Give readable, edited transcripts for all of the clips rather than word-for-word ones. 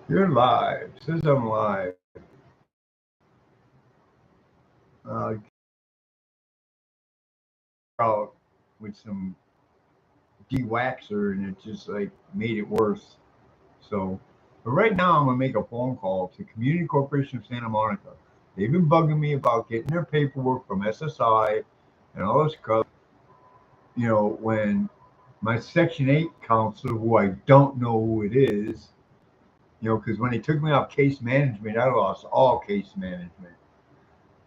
You're live. Says I'm live. Out with some de-waxer and it just like made it worse. So, but right now I'm gonna make a phone call to Community Corporation of Santa Monica. They've been bugging me about getting their paperwork from SSI and all this stuff. When my Section 8 counselor, who I don't know who it is, because when they took me off case management, I lost all case management.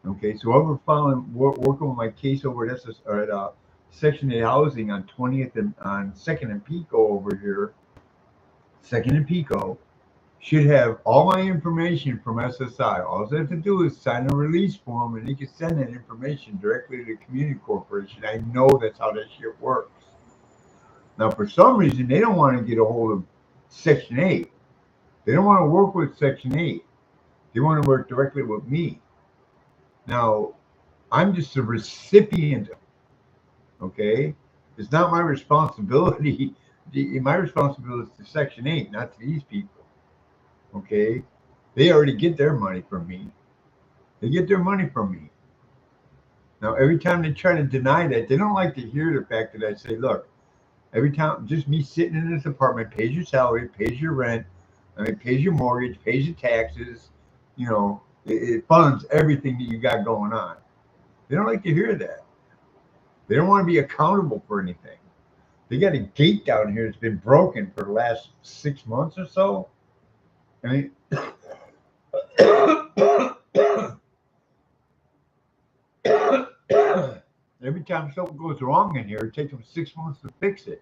Okay, so over following working with my case over at Section 8 housing on 20th and on Second and Pico over here. Second and Pico should have all my information from SSI. All they have to do is sign a release form, and they can send that information directly to the community corporation. I know that's how that shit works. Now, for some reason, they don't want to get a hold of Section 8. They don't want to work with Section 8. They want to work directly with me. Now, I'm just a recipient. Okay, it's not my responsibility. My responsibility is to Section 8, not to these people. Okay, they already get their money from me. They get their money from me. Now, every time they try to deny that, they don't like to hear the fact that I say, look, every time just me sitting in this apartment pays your salary, pays your rent, pays your mortgage, pays your taxes. It funds everything that you got going on. They don't like to hear that. They don't want to be accountable for anything. They got a gate down here that's been broken for the last 6 months or so. I mean, every time something goes wrong in here, it takes them 6 months to fix it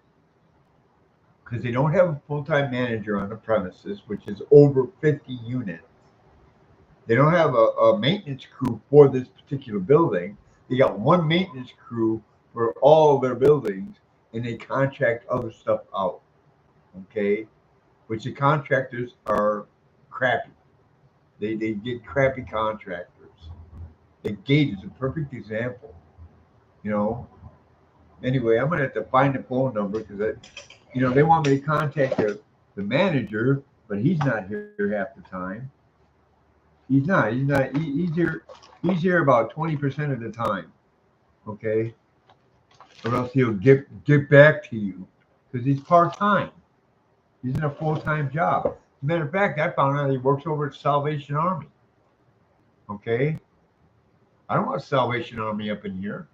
because they don't have a full-time manager on the premises, which is over 50 units. They don't have a maintenance crew for this particular building. They got one maintenance crew for all of their buildings, and they contract other stuff out. Okay, which the contractors are crappy. They get crappy contractors. The gate is a perfect example. You know. Anyway, I'm gonna have to find the phone number because they want me to contact the manager, but he's not here half the time. He's not. He's not. He's here. He's here about 20% of the time. Okay, or else he'll get back to you because he's part time. He's in a full time job. As a matter of fact, I found out he works over at Salvation Army. Okay, I don't want Salvation Army up in here.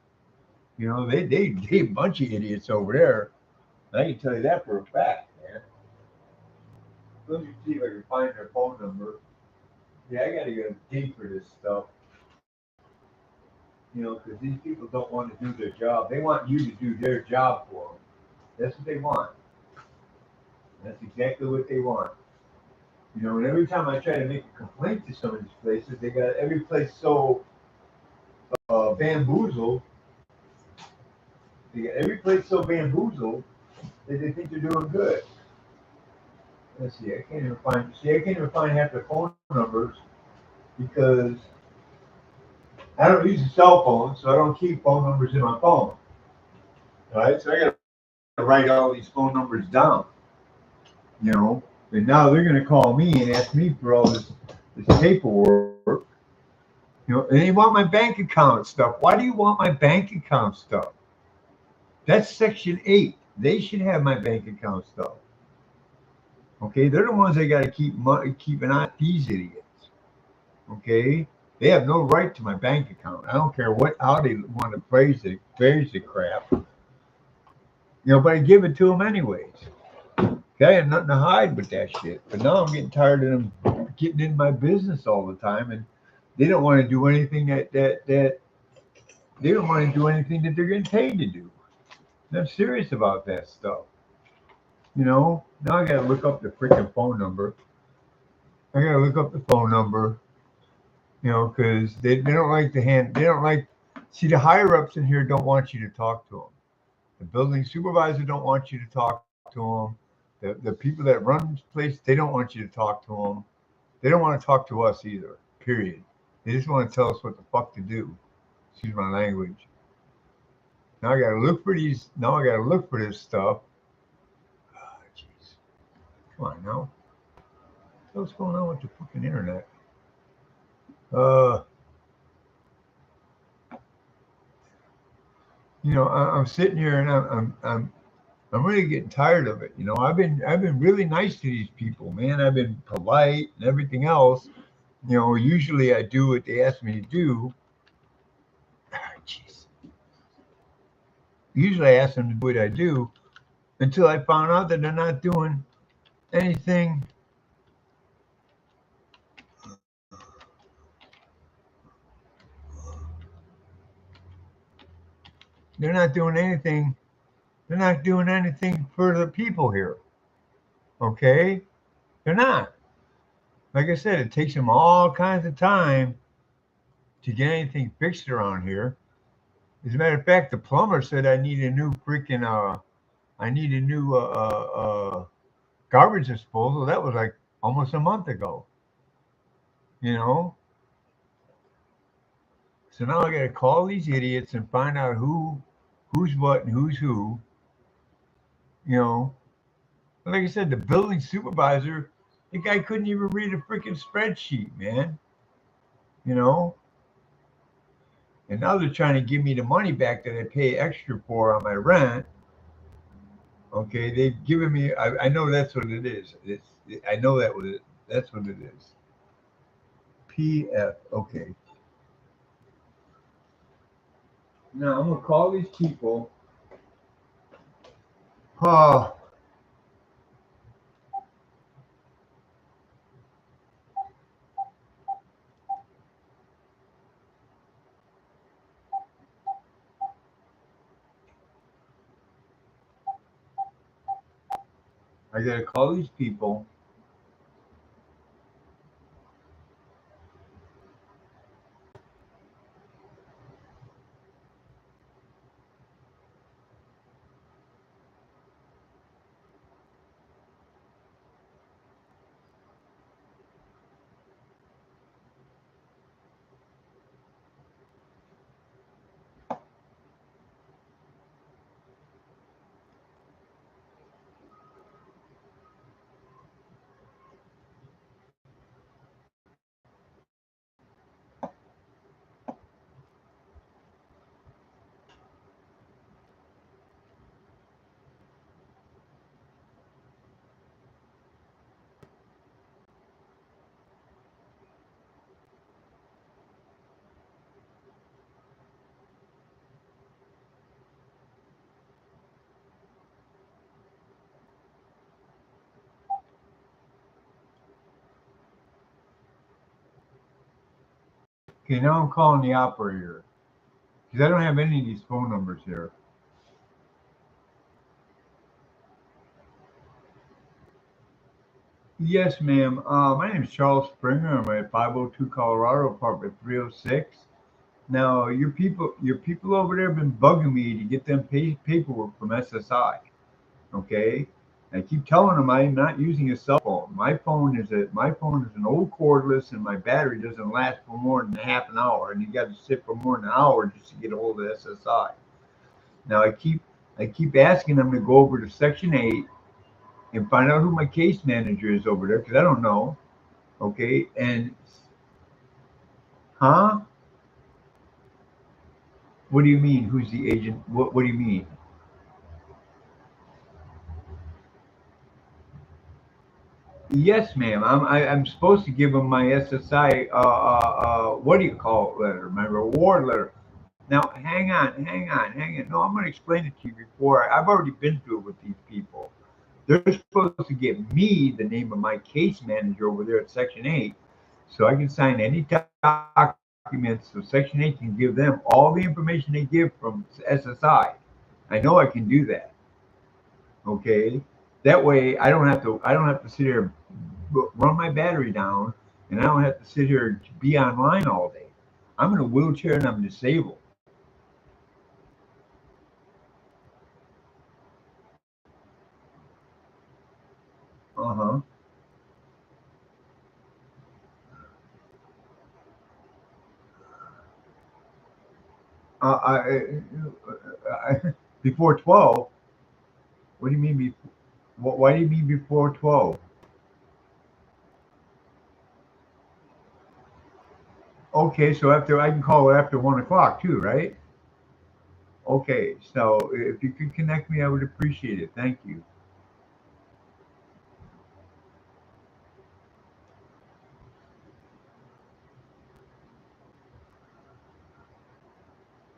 They a bunch of idiots over there. I can tell you that for a fact, man. Let me see if I can find their phone number. Yeah, I gotta go dig for this stuff. Because these people don't want to do their job. They want you to do their job for them. That's what they want. That's exactly what they want. And every time I try to make a complaint to some of these places, they got every place so bamboozled. They got every place so bamboozled that they think they're doing good. Let's see. I can't even find. See, I can't even find half their phone numbers because I don't use a cell phone, so I don't keep phone numbers in my phone. All right, so I got to write all these phone numbers down. You know, and now they're going to call me and ask me for all this paperwork. And they want my bank account stuff. Why do you want my bank account stuff? That's Section 8. They should have my bank account stuff. Okay, they're the ones that got to keep an eye on these idiots. Okay, they have no right to my bank account. I don't care how they want to phrase the crap. But I give it to them anyways. I had nothing to hide with that shit. But now I'm getting tired of them getting in my business all the time, and they don't want to do anything that they don't want to do anything that they're getting paid to do. And I'm serious about that stuff. Now I gotta look up the freaking phone number. I gotta look up the phone number. Because they don't like the hand. They don't like. See, the higher ups in here don't want you to talk to them. The building supervisor don't want you to talk to them. The people that run this place, they don't want you to talk to them. They don't want to talk to us either. Period. They just want to tell us what the fuck to do. Excuse my language. Now I gotta look for these. Now I gotta look for this stuff. Oh, jeez. Come on now. What's going on with the fucking internet? Uh, I'm sitting here and I'm really getting tired of it. I've been really nice to these people, man. I've been polite and everything else. Usually I do what they ask me to do. Jeez. Usually I ask them to do what I do until I found out that they're not doing anything. They're not doing anything. They're not doing anything for the people here. Okay? They're not. Like I said, it takes them all kinds of time to get anything fixed around here. As a matter of fact, the plumber said I need a new garbage disposal. That was like almost a month ago. You know. So now I got to call these idiots and find out who's what and who's who. You know. Like I said, the building supervisor, the guy couldn't even read a freaking spreadsheet, man. You know. And now they're trying to give me the money back that I pay extra for on my rent. Okay, they've given me. I know that's what it is. I know that's what it is. PF. Okay. Now I'm gonna call these people. Oh, I gotta call these people. Okay, now I'm calling the operator because I don't have any of these phone numbers here. Yes, ma'am. My name is Charles Springer. I'm at 502 Colorado, apartment 306. Now, your people over there have been bugging me to get them paperwork from SSI. Okay, I keep telling them I'm not using a cell phone. My phone is an old cordless, and my battery doesn't last for more than half an hour, and you got to sit for more than an hour just to get a hold of SSI. Now, I keep asking them to go over to Section 8 and find out who my case manager is over there because I don't know. Okay, and huh? What do you mean? Who's the agent? What do you mean? Yes, ma'am. I'm supposed to give them my SSI. What do you call it? Letter, my reward letter. Now, hang on. No, I'm going to explain it to you before. I've already been through it with these people. They're supposed to give me the name of my case manager over there at Section 8, so I can sign any documents. So Section 8 can give them all the information they give from SSI. I know I can do that. Okay, that way I don't have to sit here run my battery down, and I don't have to sit here to be online all day. I'm in a wheelchair and I'm disabled. Uh huh. Before 12. What do you mean? Why do you mean before 12? Okay, so after I can call after 1 o'clock too, right? Okay, so if you could connect me, I would appreciate it. Thank you.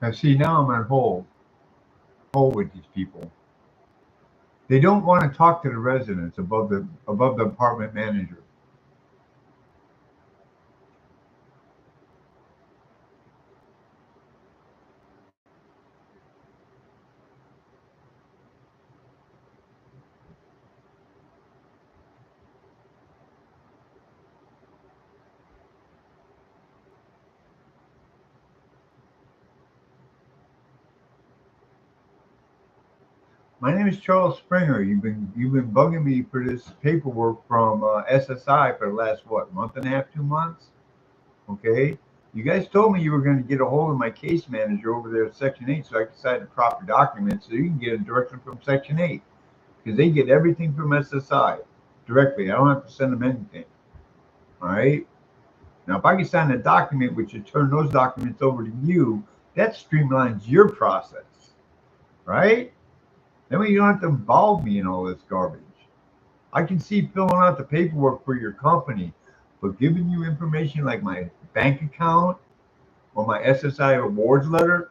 Now, see, now I'm on hold with these people. They don't want to talk to the residents above the apartment manager. My name is Charles Springer. You've been bugging me for this paperwork from SSI for the last what, month and a half, 2 months? Okay. You guys told me you were going to get a hold of my case manager over there at Section 8 so I could sign the proper documents so you can get a direction from Section 8 because they get everything from SSI directly. I don't have to send them anything. All right. Now, if I can sign a document which would turn those documents over to you, that streamlines your process, right? That way you don't have to involve me in all this garbage. I can see filling out the paperwork for your company, but giving you information like my bank account or my SSI awards letter,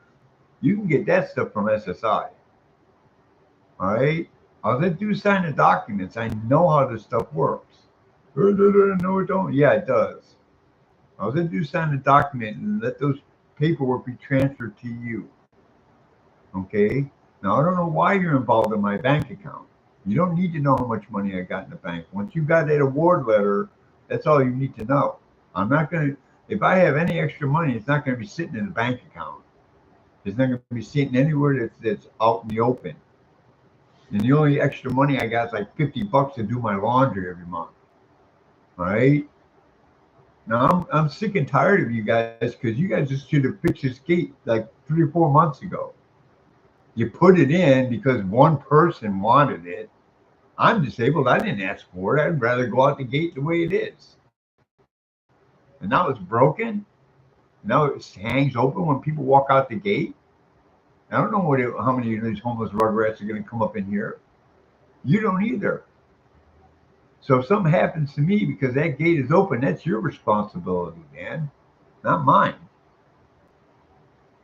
you can get that stuff from SSI. All right. All they do is sign the documents. I know how this stuff works. No, it don't. Yeah, it does. All they do is sign the document and let those paperwork be transferred to you. Okay. Now I don't know why you're involved in my bank account. You don't need to know how much money I got in the bank. Once you got that award letter, that's all you need to know. I'm not gonna. If I have any extra money, it's not gonna be sitting in the bank account. It's not gonna be sitting anywhere that's out in the open. And the only extra money I got is like $50 to do my laundry every month. All right. Now I'm sick and tired of you guys because you guys just should have fixed this gate like 3 or 4 months ago. You put it in because one person wanted it. I'm disabled. I didn't ask for it. I'd rather go out the gate the way it is. And now it's broken. Now it hangs open when people walk out the gate. I don't know how many of these homeless rugrats are going to come up in here. You don't either. So if something happens to me because that gate is open, that's your responsibility, man, not mine.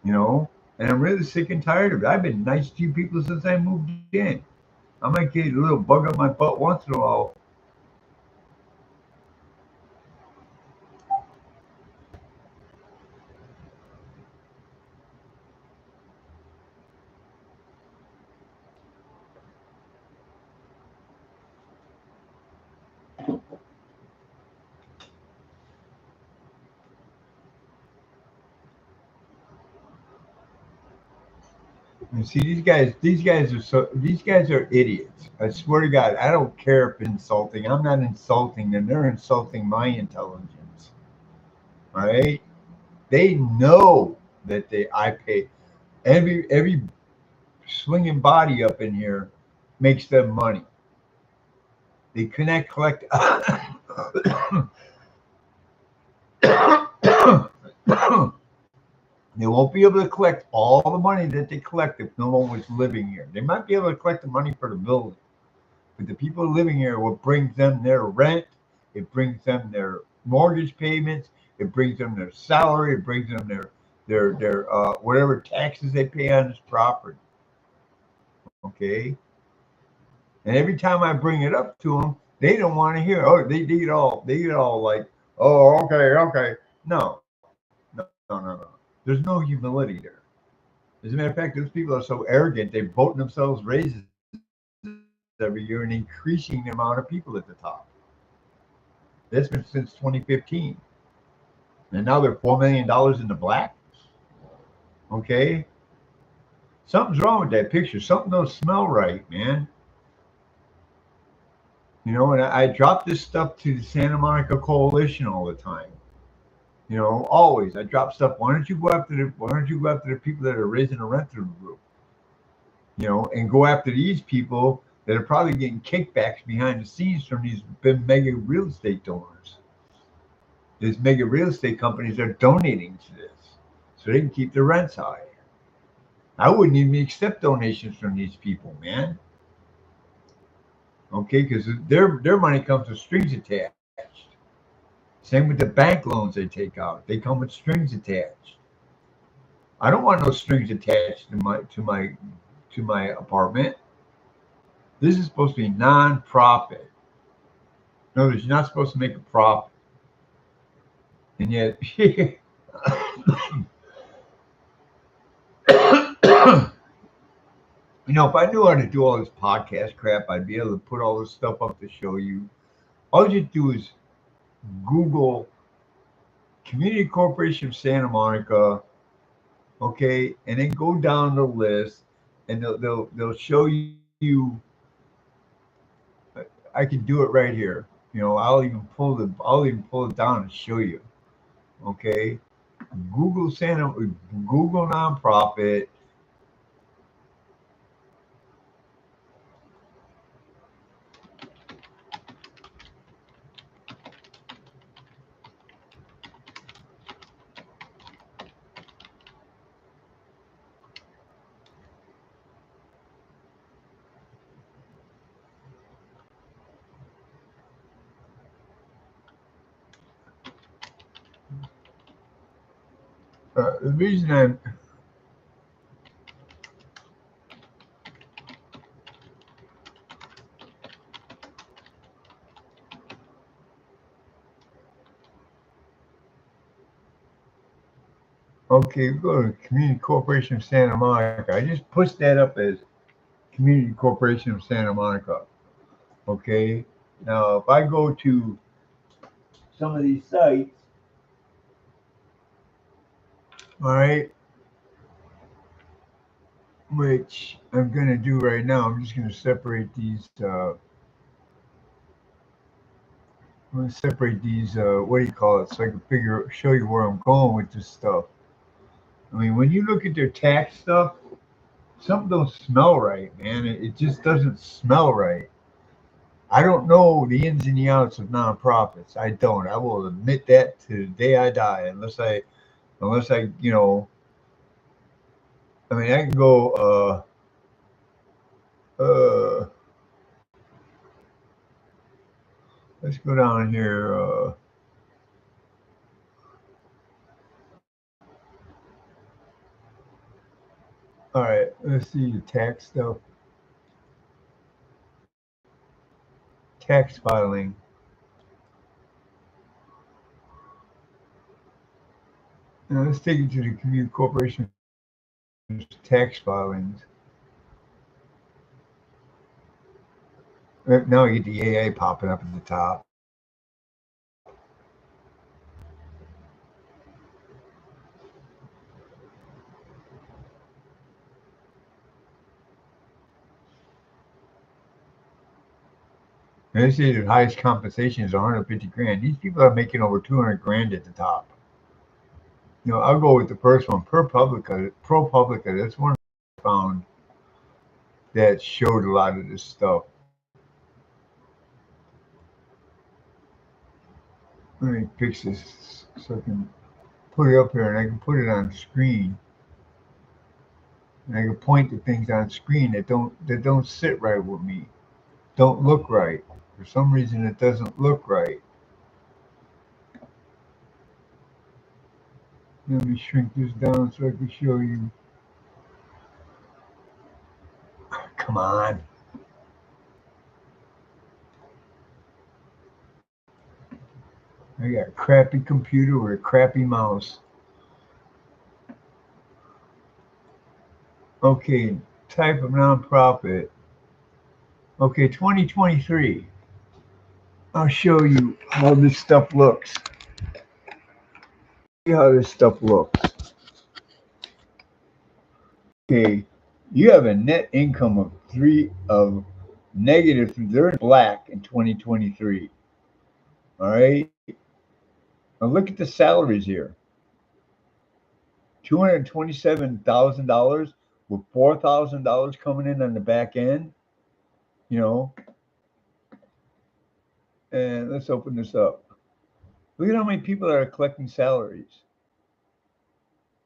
You know. And I'm really sick and tired of it. I've been nice to you people since I moved in. I might get a little bug up my butt once in a while. You see, these guys are idiots. I swear to God, I don't care if insulting. I'm not insulting them. They're insulting my intelligence. All right? They know that I pay every swinging body up in here makes them money. They connect, collect. They won't be able to collect all the money that they collect if no one was living here. They might be able to collect the money for the building, but the people living here, what brings them their rent, it brings them their mortgage payments, it brings them their salary, it brings them their whatever taxes they pay on this property. Okay, and every time I bring it up to them, they don't want to hear. Oh, they get all like, oh, okay, okay. No, no. There's no humility there. As a matter of fact, those people are so arrogant, they vote themselves raises every year and increasing the amount of people at the top. That's been since 2015. And now they're $4 million in the black. Okay. Something's wrong with that picture. Something don't smell right, man. And I drop this stuff to the Santa Monica Coalition all the time. Always. I drop stuff. Why don't you go after the people that are raising the rent through the roof? And go after these people that are probably getting kickbacks behind the scenes from these big mega real estate donors. is mega real estate companies are donating to this so they can keep the rents high. I wouldn't even accept donations from these people, man. Okay, because their money comes with strings attached. Same with the bank loans they take out; they come with strings attached. I don't want no strings attached to my apartment. This is supposed to be non-profit. No, you're not supposed to make a profit, and yet, you if I knew how to do all this podcast crap, I'd be able to put all this stuff up to show you. All you do is Google Community Corporation of Santa Monica, okay, and then go down the list, and they'll show you. I can do it right here. I'll even pull it down and show you. Okay, Google Santa, Google nonprofit. The reason I'm okay, go to Community Corporation of Santa Monica. I just pushed that up as Community Corporation of Santa Monica. Okay, now if I go to some of these sites, all right, which I'm going to do right now. I'm just going to separate these. I'm going to separate these. What do you call it? So I can show you where I'm going with this stuff. I mean, when you look at their tax stuff, something don't smell right, man. It just doesn't smell right. I don't know the ins and the outs of nonprofits. I don't. I will admit that to the day I die, unless I, I mean, I can go. Let's go down here. All right, let's see the tax stuff. Tax filing. Now let's take it to the Community Corporation tax filings. Now I get the AA popping up at the top. And they say the highest compensation is 150 grand. These people are making over 200 grand at the top. I'll go with the first one, ProPublica. That's one I found that showed a lot of this stuff. Let me fix this so I can put it up here and I can put it on screen. And I can point to things on screen that don't sit right with me, don't look right. For some reason, it doesn't look right. Let me shrink this down so I can show you. Come on. I got a crappy computer with a crappy mouse. Okay, type of nonprofit. Okay, 2023. I'll show you how this stuff looks. See how this stuff looks. Okay, you have a net income of negative. They're in black in 2023. All right. Now look at the salaries here. $227,000 with $4,000 coming in on the back end. You know, and let's open this up. Look at how many people that are collecting salaries.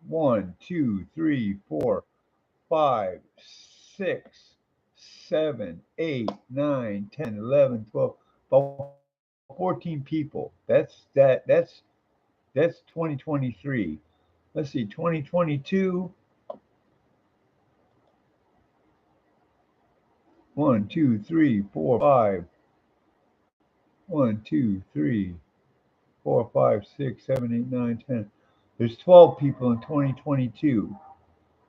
1, 2, 3, 4, 5, 6, 7, 8, 9, 10, 11, 12, about 14 people. That's 2023. Let's see, 2022. 1, 2, 3, 4, 5. 1, 2, 3, 4, 5, 6, 7, 8, 9, 10. There's 12 people in 2022.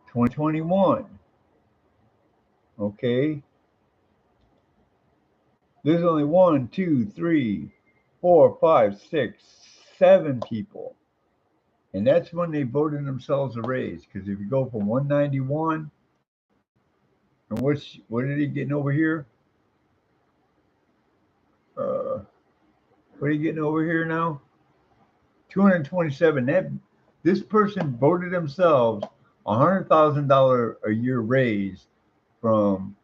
2021. Okay. There's only 1, 2, 3, 4, 5, 6, 7 people. And that's when they voted themselves a raise. Because if you go from 191, and what are they getting over here? Uh, what are you getting over here now? 227. This person voted themselves $100,000 a year raise from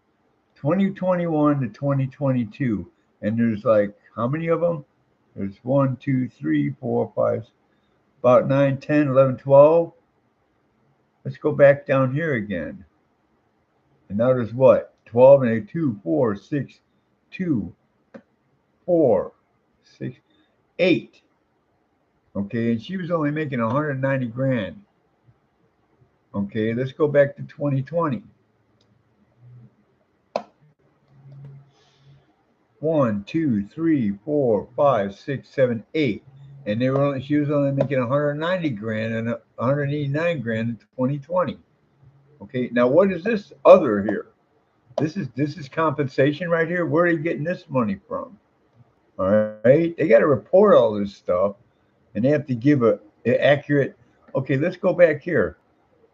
2021 to 2022. And there's like how many of them? There's 1, 2, 3, 4, 5, about 9, 10, 11, 12. Let's go back down here again. And now there's what? 12 and a 2, 4, 6, 2, 4, 6, 8. Okay, and she was only making 190 grand. Okay, let's go back to 2020. 1, 2, 3, 4, 5, 6, 7, 8. And she was only making 190 grand and 189 grand in 2020. Okay, now what is this other here? This is compensation right here. Where are you getting this money from? All right, they got to report all this stuff, and they have to give a accurate. Okay, let's go back here.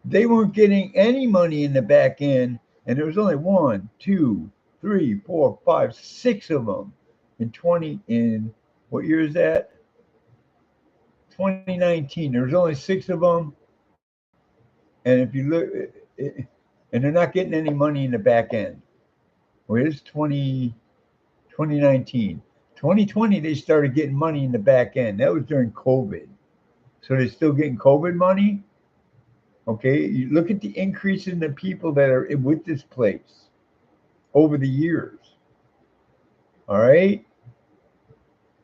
They weren't getting any money in the back end, and there was only 1, 2, 3, 4, 5, 6 of them in what year is that? 2019. There was only 6 of them, and if you look, and they're not getting any money in the back end. Where's 2019? 2020, they started getting money in the back end. That was during COVID. So they're still getting COVID money. Okay, you look at the increase in the people that are with this place over the years. All right,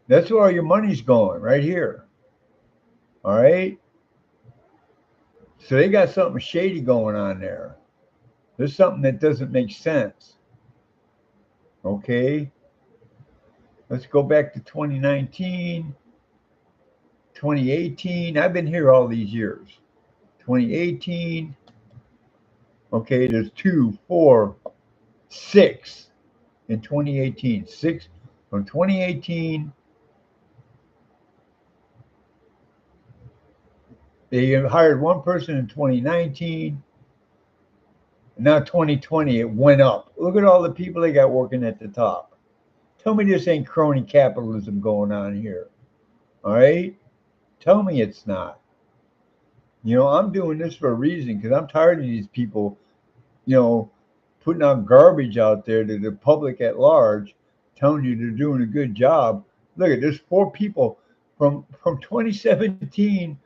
that's where all your money's going right here. All right, so they got something shady going on there. There's something that doesn't make sense. Okay, let's go back to 2019, 2018. I've been here all these years. 2018. Okay, there's 2, 4, 6 in 2018. 6 from 2018. They hired one person in 2019. Now 2020, it went up. Look at all the people they got working at the top. Tell me this ain't crony capitalism going on here. All right? Tell me it's not. I'm doing this for a reason because I'm tired of these people, you know, putting out garbage out there to the public at large, telling you they're doing a good job. Look at there's 4 people from 2017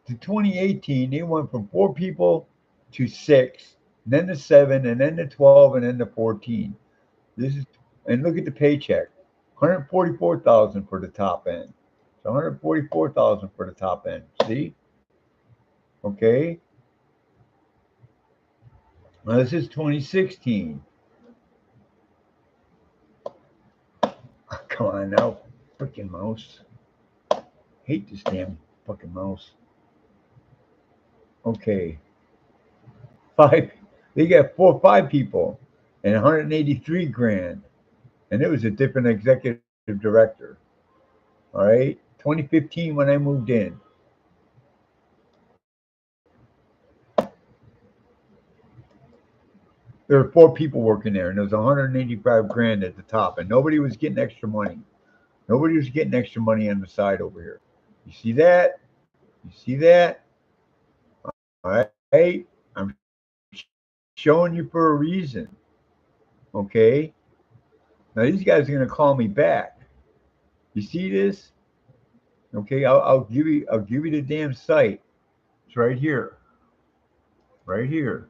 to 2018. They went from 4 people to 6, and then to 7, and then to 12, and then to 14. This is and look at the paycheck, 144,000 for the top end. So 144,000 for the top end. See? Okay. Now this is 2016. Come on now, freaking mouse. Hate this damn fucking mouse. Okay. 5. They got 5 people and 183 grand. And it was a different executive director. All right. 2015 when I moved in. There were 4 people working there, and there was 185 grand at the top, and nobody was getting extra money. Nobody was getting extra money on the side over here. You see that? You see that? All right. I'm showing you for a reason. Okay. Now these guys are going to call me back. You see this? Okay, I'll give you the damn site. It's right here. Right here.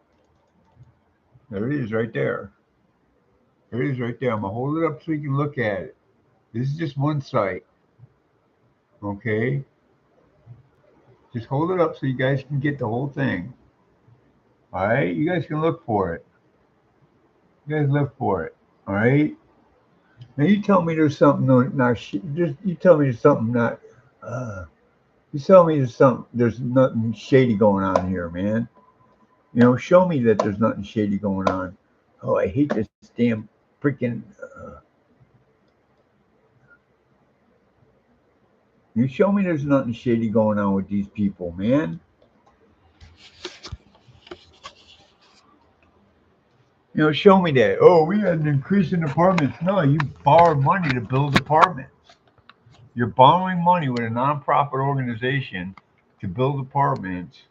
There it is right there. There it is right there. I'm gonna hold it up so you can look at it. This is just one site. Okay? Just hold it up so you guys can get the whole thing. Alright? You guys can look for it. You guys look for it. Alright? Now you tell me there's something not just you tell me there's something not uh you tell me there's nothing shady going on here, man. You know, show me that there's nothing shady going on. Oh, I hate this damn freaking. You show me there's nothing shady going on with these people, man. You know, show me that. Oh, we had an increase in apartments. No, you borrowed money to build apartments. You're borrowing money with a nonprofit organization to build apartments.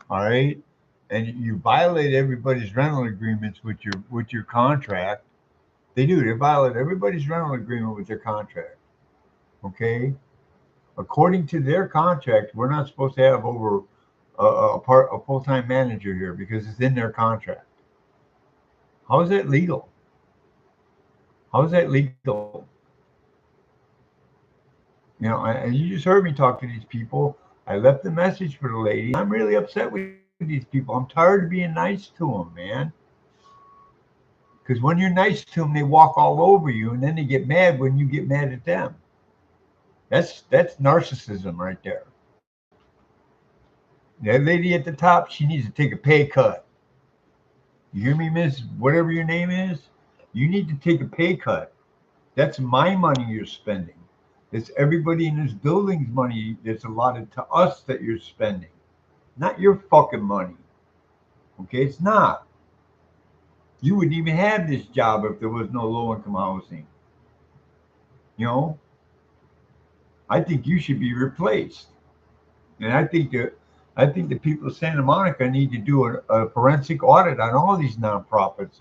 All right, and you violate everybody's rental agreements with your contract. They do. They violate everybody's rental agreement with their contract. Okay, according to their contract, we're not supposed to have over a full time manager here because it's in their contract. How is that legal? How is that legal? You know, and you just heard me talk to these people. I left a message for the lady. I'm really upset with these people. I'm tired of being nice to them, man. Because when you're nice to them, they walk all over you, and then they get mad when you get mad at them. That's narcissism right there. That lady at the top, she needs to take a pay cut. You hear me, Miss? Whatever your name is, you need to take a pay cut. That's my money you're spending. It's everybody in this building's money that's allotted to us that you're spending, not your fucking money. Okay, it's not. You wouldn't even have this job if there was no low income housing. You know, I think you should be replaced. And I think the people of Santa Monica need to do a forensic audit on all these nonprofits,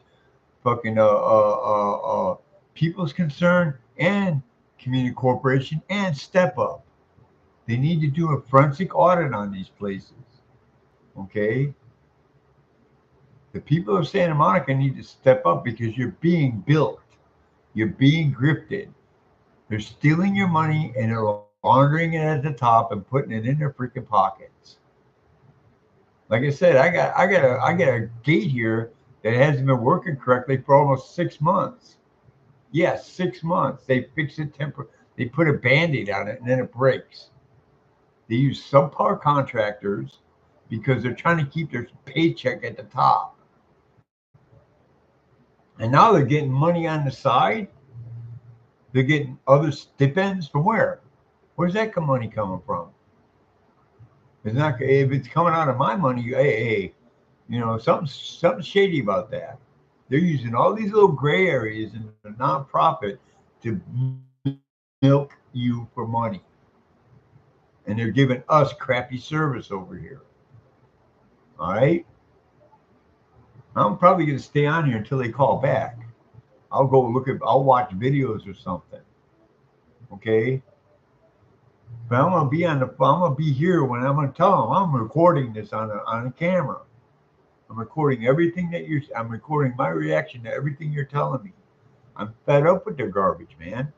fucking People's Concern and Community Corporation and Step Up. They need to do a forensic audit on these places. Okay, the people of Santa Monica need to step up because you're being built, you're being grifted. They're stealing your money and they're laundering it at the top and putting it in their freaking pockets. Like I said, I got a gate here that hasn't been working correctly for almost 6 months. Yes, 6 months. They fix it They put a band-aid on it and then it breaks. They use subpar contractors because they're trying to keep their paycheck at the top. And now they're getting money on the side. They're getting other stipends from where? Where's that money coming from? It's not if it's coming out of my money. Hey, you know something shady about that. They're using all these little gray areas in the nonprofit to milk you for money, and they're giving us crappy service over here. All right, I'm probably going to stay on here until they call back. I'll watch videos or something. Okay, but I'm gonna be here when I'm gonna tell them I'm recording this on a camera. I'm recording everything I'm recording my reaction to everything you're telling me. I'm fed up with their garbage, man.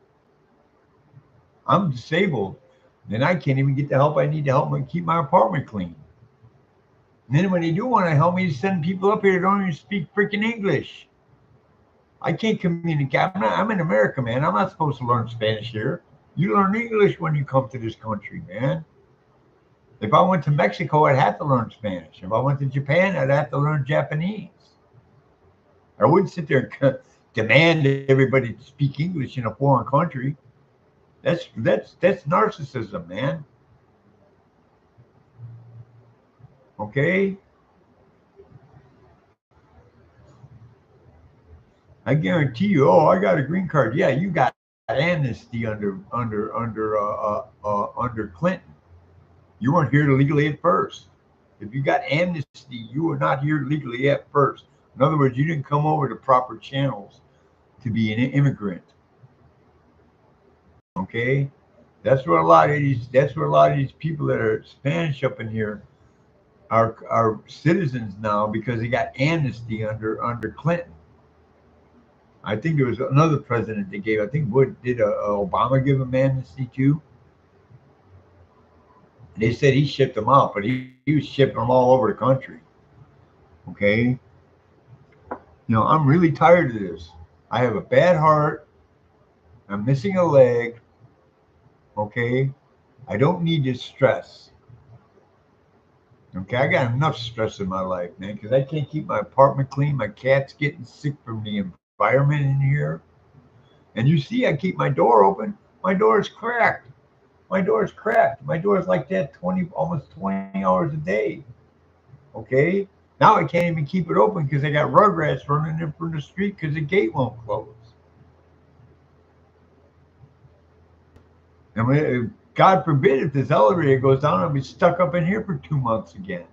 I'm disabled. Then I can't even get the help I need to help me keep my apartment clean. And then when they do want to help me, send people up here that don't even speak freaking English. I can't communicate. I'm in America, man. I'm not supposed to learn Spanish here. You learn English when you come to this country, man. If I went to Mexico, I'd have to learn Spanish. If I went to Japan, I'd have to learn Japanese. I wouldn't sit there and demand everybody to speak English in a foreign country. That's narcissism, man. Okay, I guarantee you. Oh, I got a green card. Yeah, you got amnesty under Clinton. You weren't here legally at first. If you got amnesty, you were not here legally at first. In other words, you didn't come over the proper channels to be an immigrant. Okay, that's where a lot of these people that are Spanish up in here are citizens now because they got amnesty under Clinton. I think there was another president they gave. I think what did Obama give him amnesty too? They said he shipped them out, but he was shipping them all over the country. Okay, I'm really tired of this. I have a bad heart. I'm missing a leg. Okay, I don't need this stress. Okay, I got enough stress in my life, man, because I can't keep my apartment clean. My cat's getting sick from the environment in here. And you see, I keep my door open. My door is cracked. My door is cracked. My door is like that almost 20 hours a day. Okay, now I can't even keep it open because I got rugrats running in from the street because the gate won't close. I mean, God forbid if this elevator goes down, I'll be stuck up in here for 2 months again.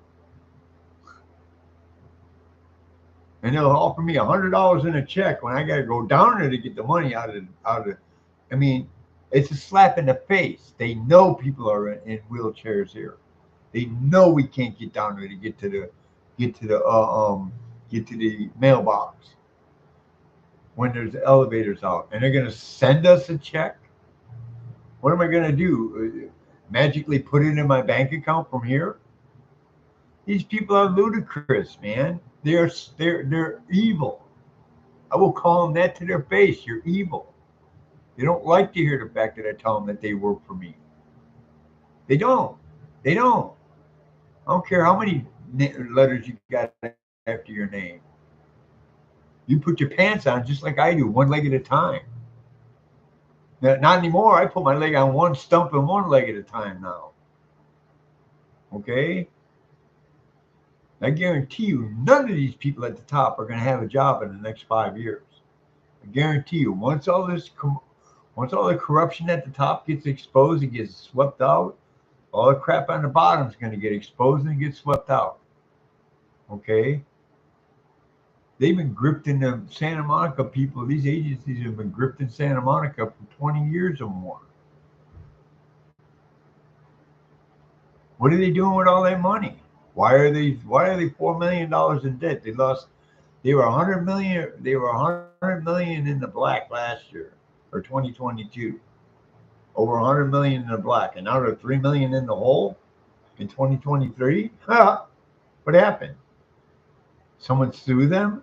And they'll offer me $100 in a check when I got to go down there to get the money out of. I mean, it's a slap in the face. They know people are in wheelchairs here. They know we can't get down there to get to the get to the mailbox when there's elevators out, and they're gonna send us a check. What am I gonna do? Magically put it in my bank account from here? These people are ludicrous, man. They're evil. I will call them that to their face. You're evil. They don't like to hear the fact that I tell them that they work for me. They don't. They don't. I don't care how many letters you got after your name. You put your pants on just like I do, one leg at a time. Now, not anymore. I put my leg on one stump and one leg at a time now. Okay? I guarantee you, none of these people at the top are going to have a job in the next 5 years. I guarantee you, once all the corruption at the top gets exposed and gets swept out, all the crap on the bottom is going to get exposed and get swept out. Okay? They've been grifting the Santa Monica people. These agencies have been grifting Santa Monica for 20 years or more. What are they doing with all that money? Why are they $4 million in debt? They were 100 million. They were 100 million in the black last year or 2022. Over 100 million in the black, and now they're 3 million in the hole in 2023. What happened? Someone sue them,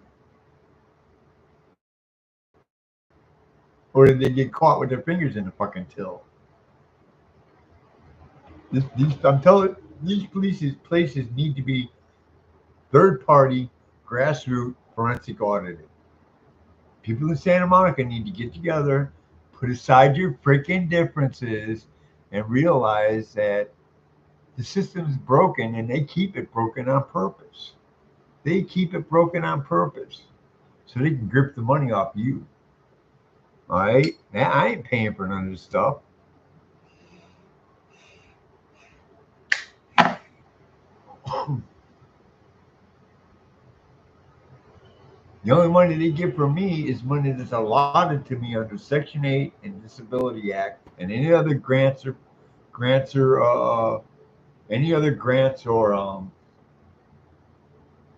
or did they get caught with their fingers in the fucking till? I'm telling these places need to be third party, grassroots forensic audited. People in Santa Monica need to get together, put aside your freaking differences, and realize that the system's broken and they keep it broken on purpose. They keep it broken on purpose so they can grip the money off you. All right? Now, I ain't paying for none of this stuff. The only money they get from me is money that's allotted to me under Section 8 and Disability Act and grants or any other grants or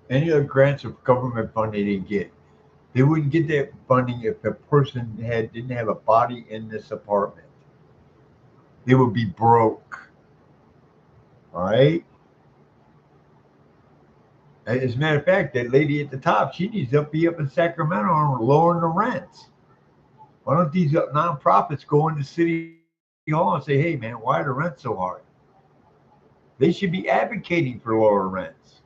any other grants or government funding they get. They wouldn't get that funding if a person didn't have a body in this apartment. They would be broke. All right. As a matter of fact, that lady at the top, she needs to be up in Sacramento and lowering the rents. Why don't these nonprofits go into City Hall and say, "Hey, man, why are the rents so hard?" They should be advocating for lower rents.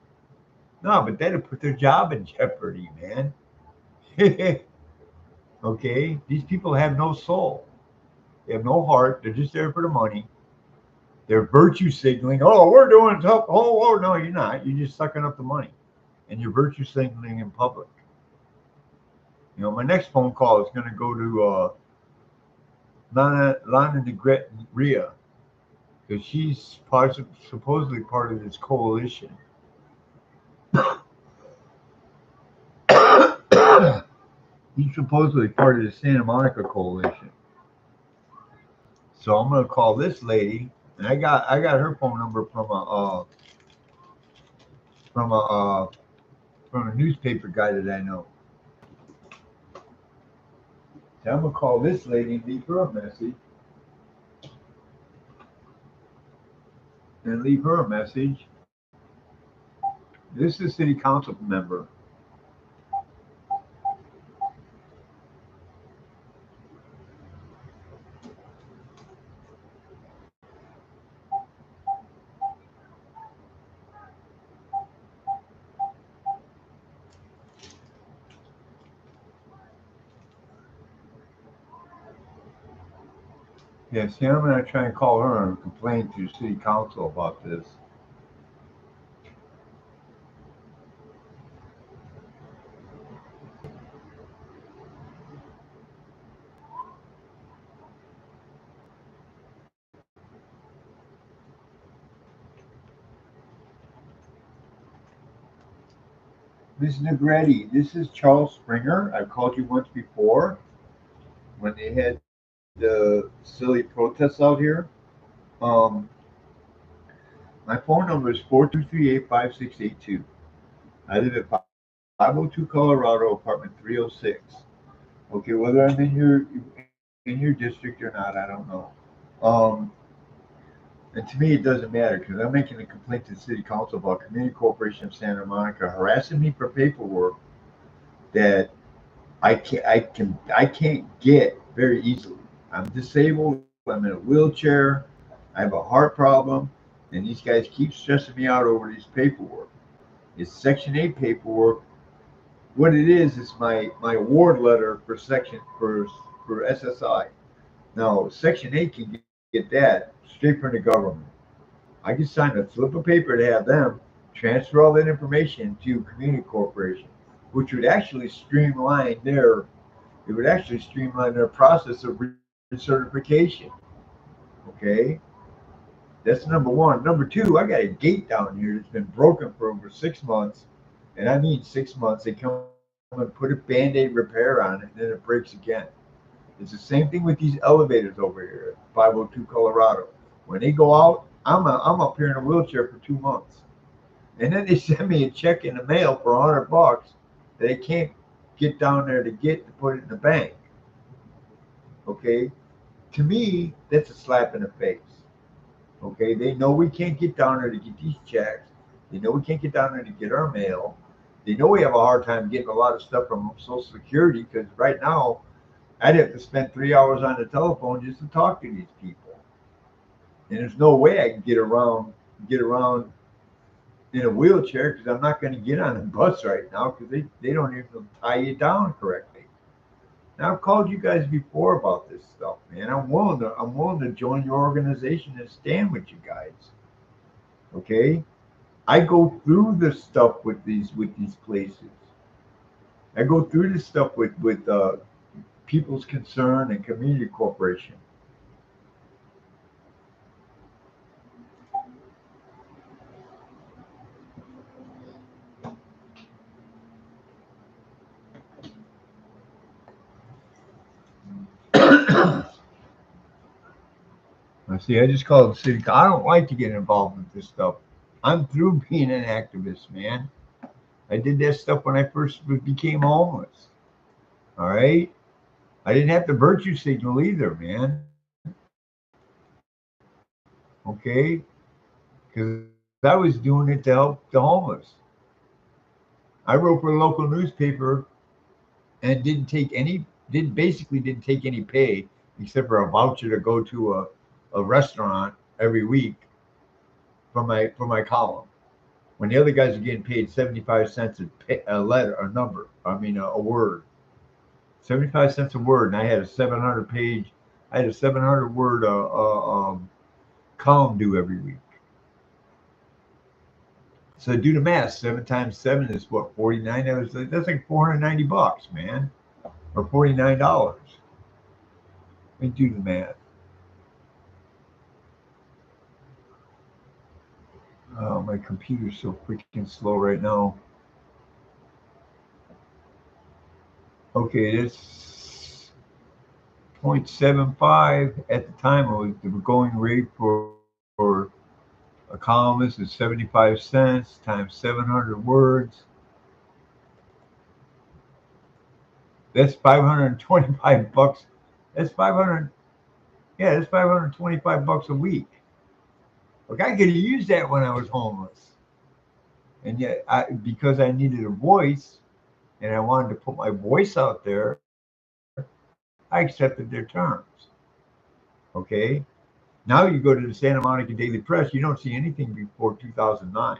No, but that'll put their job in jeopardy, man. Okay, these people have no soul. They have no heart. They're just there for the money. They're virtue signaling. Oh, we're doing tough. Oh, no, you're not. You're just sucking up the money, and you're virtue signaling in public. My next phone call is going to go to Lana Negret because she's supposedly part of this coalition. He's supposedly part of the Santa Monica coalition. So I'm gonna call this lady, and I got her phone number from a from a newspaper guy that I know. So I'm gonna call this lady and leave her a message, and leave her a message. This is a city council member. Yeah, see, I'm gonna try and call her and complain to city council about this. Miss Negretti, this is Charles Springer. I've called you once before when they had the silly protests out here. Um, my phone number is 423-85682. I live at 502 Colorado, apartment 306. Okay, whether I'm in your district or not, I don't know. Um, and to me, it doesn't matter because I'm making a complaint to the city council about Community Corporation of Santa Monica harassing me for paperwork that I can't get very easily. I'm disabled. I'm in a wheelchair. I have a heart problem, and these guys keep stressing me out over these paperwork. It's Section 8 paperwork. What it is my award letter for for SSI. Now, Section 8 can get that straight from the government. I can sign a slip of paper to have them transfer all that information to Community Corporation, which would actually streamline their process of recertification. Okay, that's number one. Number two, I got a gate down here that's been broken for over 6 months, and I mean 6 months. They come and put a band-aid repair on it, and then it breaks again. It's the same thing with these elevators over here at 502 Colorado. When they go out, I'm up here in a wheelchair for 2 months, and then they send me a check in the mail for $100 that I can't get down there to get to put it in the bank. Okay, to me, that's a slap in the face. Okay, they know we can't get down there to get these checks. They know we can't get down there to get our mail. They know we have a hard time getting a lot of stuff from Social Security because right now I'd have to spend 3 hours on the telephone just to talk to these people. And there's no way I can get around in a wheelchair because I'm not going to get on a bus right now because they don't even tie you down correctly. Now I've called you guys before about this stuff, man. I'm willing to join your organization and stand with you guys. Okay? I go through the stuff with these places. I go through this stuff with People's Concern and Community Corporation. I see. I just called the city. I don't like to get involved with this stuff. I'm through being an activist, man. I did that stuff when I first became homeless. All right. I didn't have the virtue signal either, man. Okay, because I was doing it to help the homeless. I wrote for a local newspaper and didn't take any pay except for a voucher to go to a restaurant every week for my column. When the other guys are getting paid 75 cents a letter, a number. I mean a word. 75 cents a word, and I had a 700 word column due every week. So do the math. 7 times 7 is what, 49. That's like $490, man, or $49. Let me do the math. Oh, my computer's so freaking slow right now. Okay, 0.75 at the time. It was the going rate for a columnist is 75 cents times 700 words. That's 525 bucks. That's 500. Yeah, that's 525 bucks a week. Look, I could have used that when I was homeless, and yet, because I needed a voice and I wanted to put my voice out there, I accepted their terms. Okay. Now you go to the Santa Monica Daily Press, you don't see anything before 2009.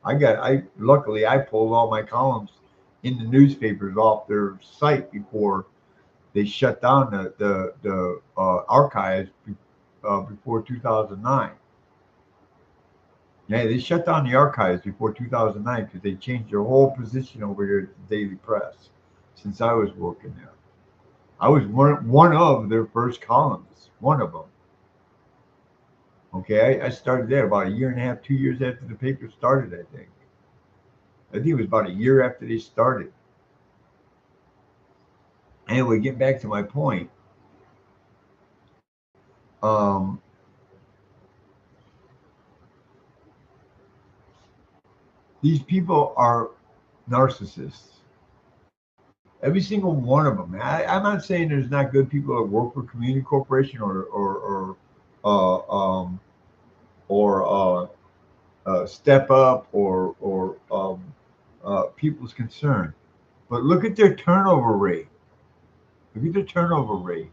I luckily I pulled all my columns in the newspapers off their site before they shut down the archives before 2009. Yeah, they shut down the archives before 2009 because they changed their whole position over here at the Daily Press since I was working there. I was one of their first columnists, one of them. Okay, I started there about a year and a half, 2 years after the paper started, I think. I think it was about a year after they started. Anyway, getting back to my point, um, these people are narcissists. Every single one of them. I'm not saying there's not good people that work for community corporation uh, um, or step up or people's concern. But look at their turnover rate. Look at their turnover rate.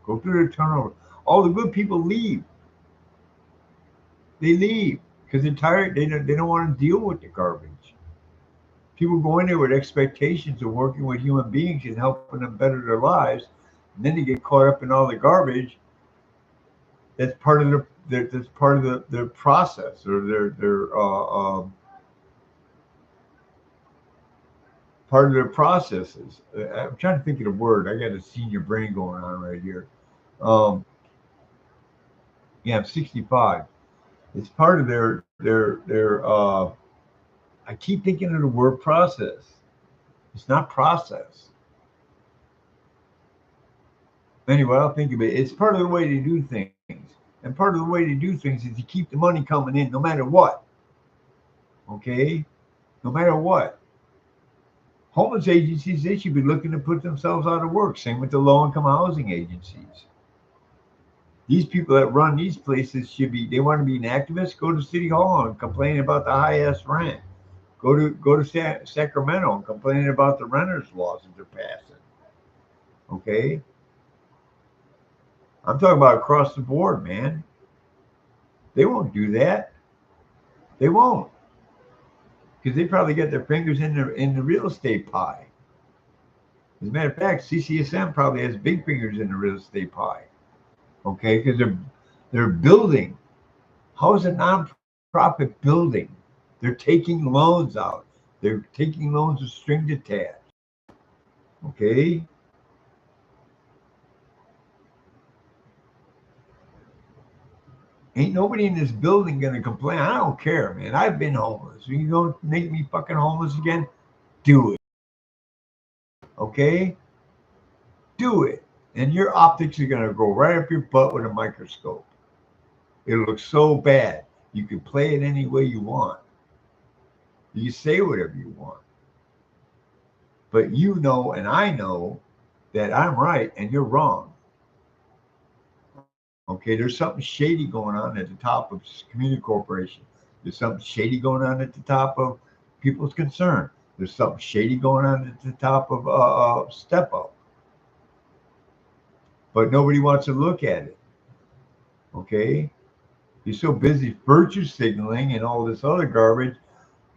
Go through their turnover. All the good people leave. They leave because they're tired. They don't want to deal with the garbage. People go in there with expectations of working with human beings and helping them better their lives, and then they get caught up in all the garbage. That's part of that's part of their process or their part of their processes. I'm trying to think of the word. I got a senior brain going on right here. Um, yeah, I'm 65. It's part of their. I keep thinking of the word process. It's not process. Anyway, I'll think of it. It's part of the way they do things. And part of the way they do things is to keep the money coming in no matter what. Okay? No matter what. Homeless agencies, they should be looking to put themselves out of work. Same with the low income housing agencies. These people that run these places should be, they want to be an activist, go to City Hall and complain about the high ass rent. Go to Sacramento and complain about the renters laws that they're passing. Okay? I'm talking about across the board, man. They won't do that. They won't. Because they probably get their fingers in the real estate pie. As a matter of fact, C.C.S.M probably has big fingers in the real estate pie. Okay, because they're building. How is a nonprofit building? They're taking loans out. They're taking loans with strings attached. Okay, ain't nobody in this building gonna complain. I don't care, man. I've been homeless. You gonna make me fucking homeless again? Do it. Okay, do it. And your optics are gonna go right up your butt with a microscope. It looks so bad. You can play it any way you want. You can say whatever you want. But you know, and I know that I'm right and you're wrong. Okay, there's something shady going on at the top of community corporation. There's something shady going on at the top of people's concern. There's something shady going on at the top of step up. But nobody wants to look at it. Okay, you're so busy virtue signaling and all this other garbage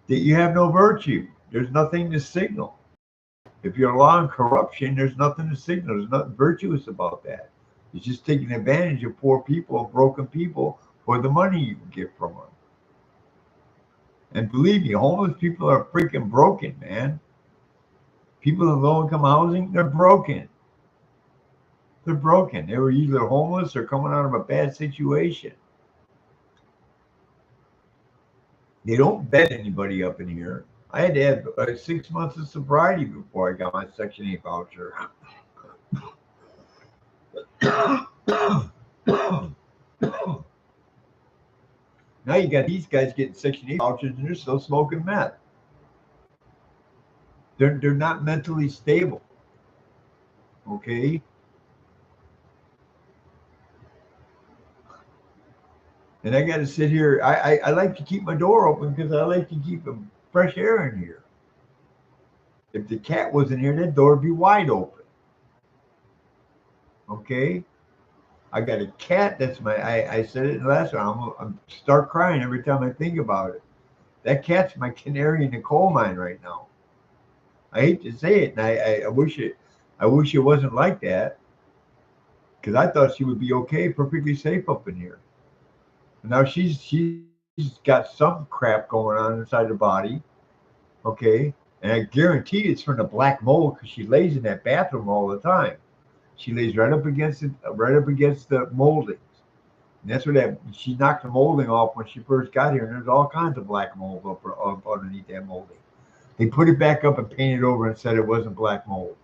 that you have no virtue. There's nothing to signal. If you're allowing corruption, there's nothing to signal. There's nothing virtuous about that. It's just taking advantage of poor people, broken people, for the money you can get from them. And believe me, homeless people are freaking broken, man. People in low income housing, they're broken. They're broken. They were either homeless or coming out of a bad situation. They don't bed anybody up in here. I had to have 6 months of sobriety before I got my Section 8 voucher. Now you got these guys getting Section 8 vouchers and they're still smoking meth. They're not mentally stable. Okay? And I got to sit here. I like to keep my door open because I like to keep fresh air in here. If the cat wasn't here, that door would be wide open. Okay? I got a cat that's I said it in the last one. I'm start crying every time I think about it. That cat's my canary in the coal mine right now. I hate to say it, and I wish it wasn't like that, because I thought she would be okay, perfectly safe up in here. And now she's got some crap going on inside her body, okay? And I guarantee it's from the black mold because she lays in that bathroom all the time. She lays right up against the moldings. And that's where she knocked the molding off when she first got here, and there's all kinds of black mold up underneath that molding. They put it back up and painted over and said it wasn't black mold.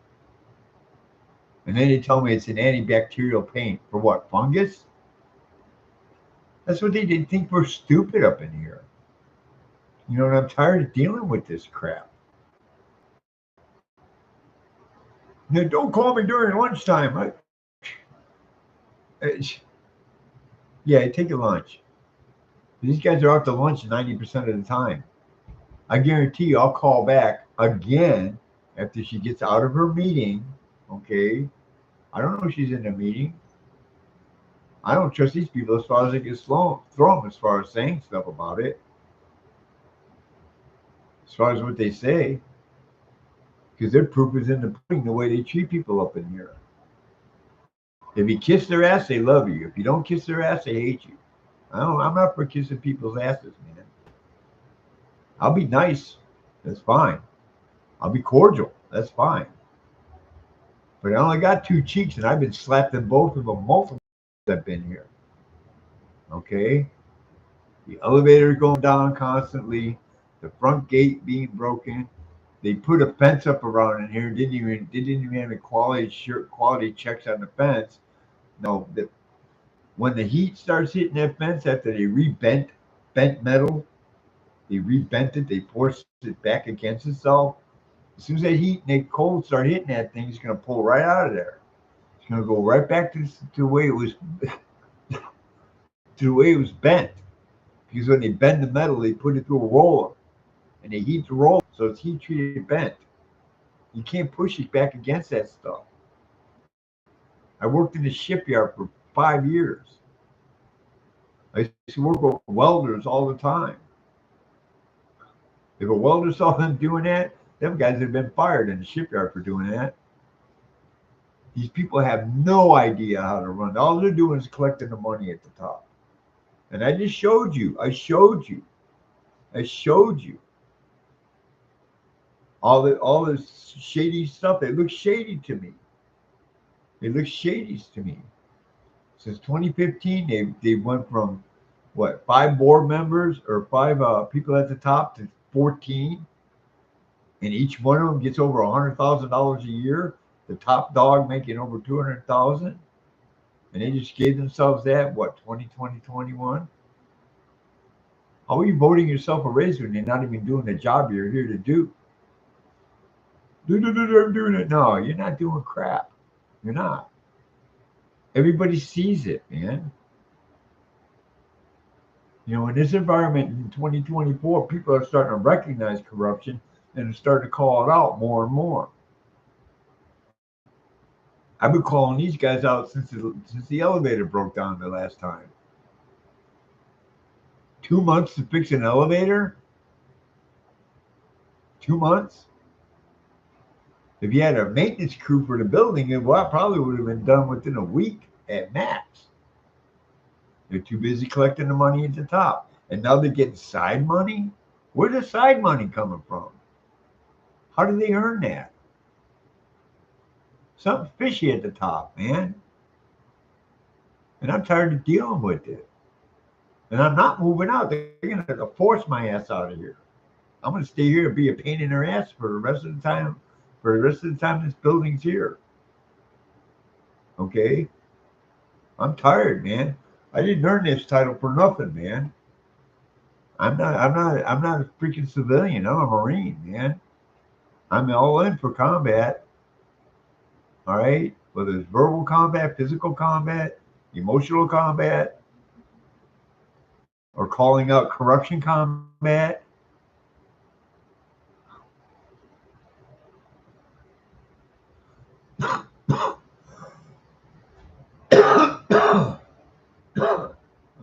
And then they tell me it's an antibacterial paint for what? Fungus? That's what they think we're stupid up in here. You know, and I'm tired of dealing with this crap. Now, don't call me during lunchtime. Yeah, take a lunch. These guys are out to lunch 90% of the time. I guarantee you I'll call back again after she gets out of her meeting. Okay. I don't know if she's in a meeting. I don't trust these people as far as I can throw them as far as saying stuff about it. As far as what they say. Because their proof is in the pudding, the way they treat people up in here. If you kiss their ass, they love you. If you don't kiss their ass, they hate you. I'm not for kissing people's asses, man. I'll be nice. That's fine. I'll be cordial. That's fine. But I only got two cheeks, and I've been slapped in both of them multiple times I've been here. Okay? The elevator going down constantly, the front gate being broken. They put a fence up around in here. Didn't even have any quality checks on the fence. No, when the heat starts hitting that fence after they bent metal, they rebent it, they forced it back against itself. As soon as that heat and that cold start hitting that thing, it's gonna pull right out of there. It's gonna go right back to the way it was to the way it was bent. Because when they bend the metal, they put it through a roller and they heat the roller, so it's heat treated bent. You can't push it back against that stuff. I worked in the shipyard for 5 years. I used to work with welders all the time. If a welder saw them doing that, them guys have been fired in the shipyard for doing that. These people have no idea how to run. All they're doing is collecting the money at the top. And I just showed you. I showed you all this shady stuff. It looks shady to me. It looks shady to me. Since 2015, they went from what, 5 board members or 5 people at the top to 14, and each one of them gets over $100,000 a year. The top dog making over 200,000, and they just gave themselves that, what, 2020, 21. How are you voting yourself a raise when you're not even doing the job you're here to do? I'm doing it. No, you're not doing crap. You're not. Everybody sees it, man. You know, in this environment in 2024, people are starting to recognize corruption and are starting to call it out more and more. I've been calling these guys out since the elevator broke down the last time. 2 months to fix an elevator? 2 months? If you had a maintenance crew for the building, it probably would have been done within a week at max. They're too busy collecting the money at the top. And now they're getting side money? Where's the side money coming from? How do they earn that? Something fishy at the top, man. And I'm tired of dealing with it. And I'm not moving out. They're going to force my ass out of here. I'm going to stay here and be a pain in their ass for the rest of the time. For the rest of the time this building's here. Okay? I'm tired, man. I didn't earn this title for nothing, man. I'm not a freaking civilian. I'm a Marine, man. I'm all in for combat. All right, whether it's verbal combat, physical combat, emotional combat, or calling out corruption combat. I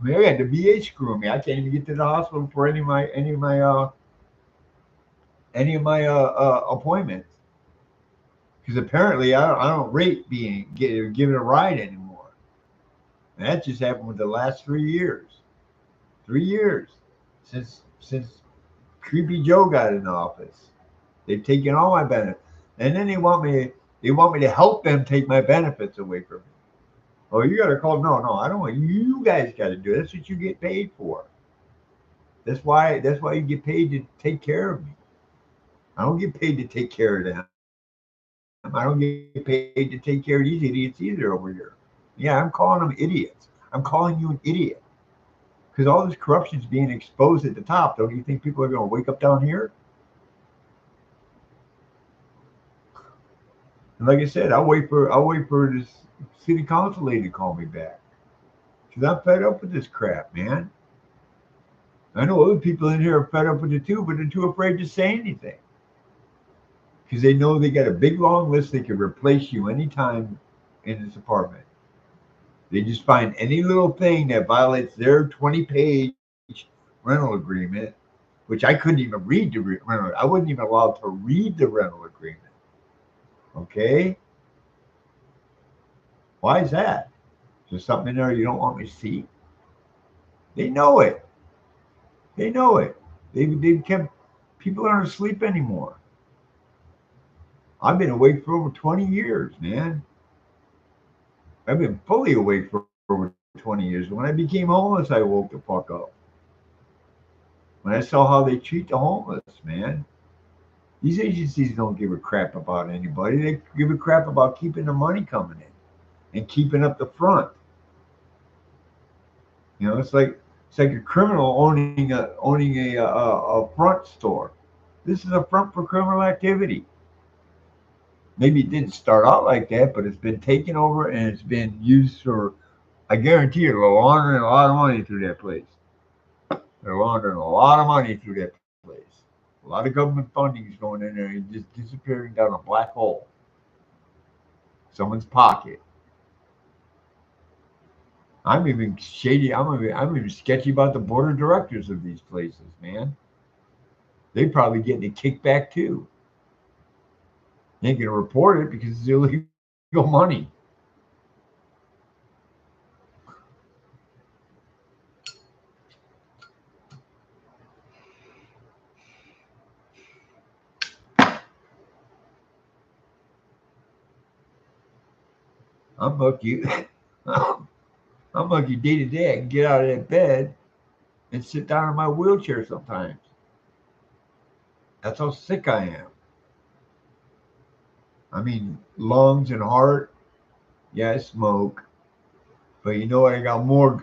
mean, I got the VA screwing me. I can't even get to the hospital for any of my appointments because apparently I don't rate being given a ride anymore. And that just happened with the last 3 years. 3 years since Creepy Joe got in office. They've taken all my benefits, and then they want me to help them take my benefits away from me. Oh, you got to call? No, no, I don't want you guys. Got to do it. That's what you get paid for. That's why you get paid to take care of me. I don't get paid to take care of them. I don't get paid to take care of these idiots either over here. Yeah, I'm calling them idiots. I'm calling you an idiot because all this corruption's being exposed at the top. Don't you think people are going to wake up down here? And like I said, I'll wait for this city council lady to call me back because I'm fed up with this crap, man. I know other people in here are fed up with it too, but they're too afraid to say anything because they know they got a big long list. They can replace you anytime in this apartment. They just find any little thing that violates their 20-page rental agreement, which I couldn't even read the rental. I wasn't even allowed to read the rental agreement. Okay, why is that? Is there something in there you don't want me to see? They know it. They know it. They've kept people aren't asleep anymore. I've been awake for over 20 years, man. I've been fully awake for over 20 years. When I became homeless, I woke the fuck up. When I saw how they treat the homeless, man. These agencies don't give a crap about anybody. They give a crap about keeping the money coming in and keeping up the front. It's like a criminal owning a front store. This is a front for criminal activity. Maybe it didn't start out like that, but it's been taken over and it's been used for. I guarantee you, they're laundering a lot of money through that place. They're laundering a lot of money through that place. A lot of government funding is going in there and just disappearing down a black hole, someone's pocket. I'm even shady. I'm even sketchy about the board of directors of these places, man. They probably getting a kickback too. They ain't gonna report it because it's illegal money. I'm lucky. I'm lucky day to day I can get out of that bed and sit down in my wheelchair sometimes. That's how sick I am. I mean, lungs and heart. Yeah, I smoke, but you know what? I got more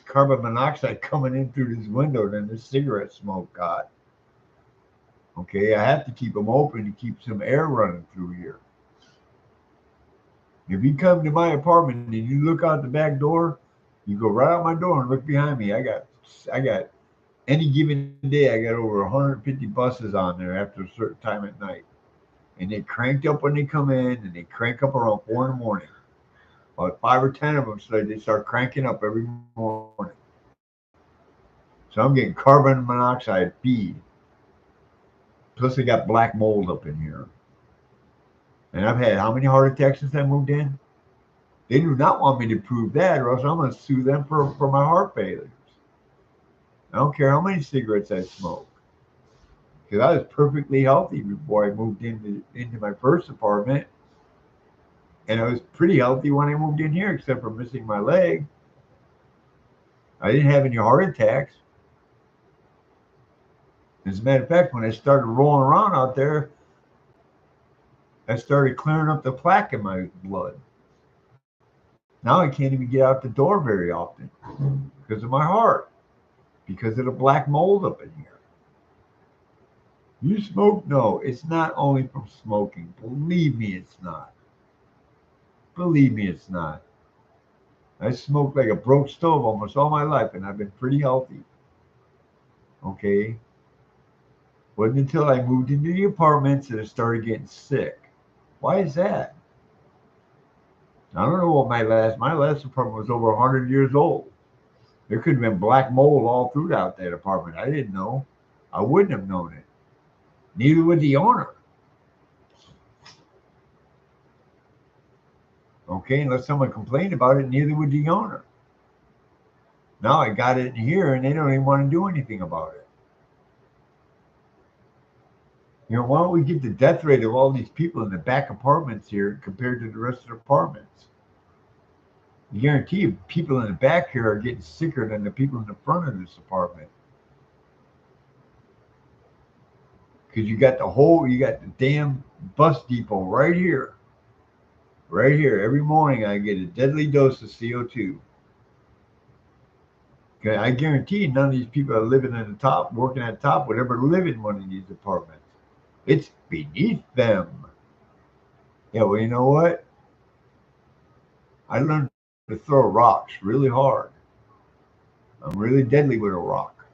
carbon monoxide coming in through this window than the cigarette smoke got. Okay, I have to keep them open to keep some air running through here. If you come to my apartment and you look out the back door, you go right out my door and look behind me. I got any given day, I got over 150 buses on there after a certain time at night, and they cranked up when they come in, and they crank up around 4 in the morning. About 5 or 10 of them, so they start cranking up every morning. So I'm getting carbon monoxide feed. Plus, they got black mold up in here. And I've had how many heart attacks since I moved in? They do not want me to prove that, or else I'm going to sue them for my heart failures. I don't care how many cigarettes I smoke, because I was perfectly healthy before I moved into my first apartment, and I was pretty healthy when I moved in here, except for missing my leg. I didn't have any heart attacks. As a matter of fact, when I started rolling around out there, I started clearing up the plaque in my blood. Now I can't even get out the door very often because of my heart, because of the black mold up in here. You smoke? No, it's not only from smoking. Believe me, it's not. Believe me, it's not. I smoked like a broke stove almost all my life, and I've been pretty healthy. Okay? Wasn't until I moved into the apartments that I started getting sick. Why is that? I don't know what my last apartment was over 100 years old. There could have been black mold all throughout that apartment. I didn't know. I wouldn't have known it. Neither would the owner. Okay, unless someone complained about it, neither would the owner. Now I got it in here and they don't even want to do anything about it. Why don't we get the death rate of all these people in the back apartments here compared to the rest of the apartments? I guarantee you, people in the back here are getting sicker than the people in the front of this apartment. Because you got the damn bus depot right here. Right here. Every morning I get a deadly dose of CO2. Okay, I guarantee you none of these people are living at the top, working at the top, would ever live in one of these apartments. It's beneath them. Yeah, well, you know what? I learned to throw rocks really hard. I'm really deadly with a rock.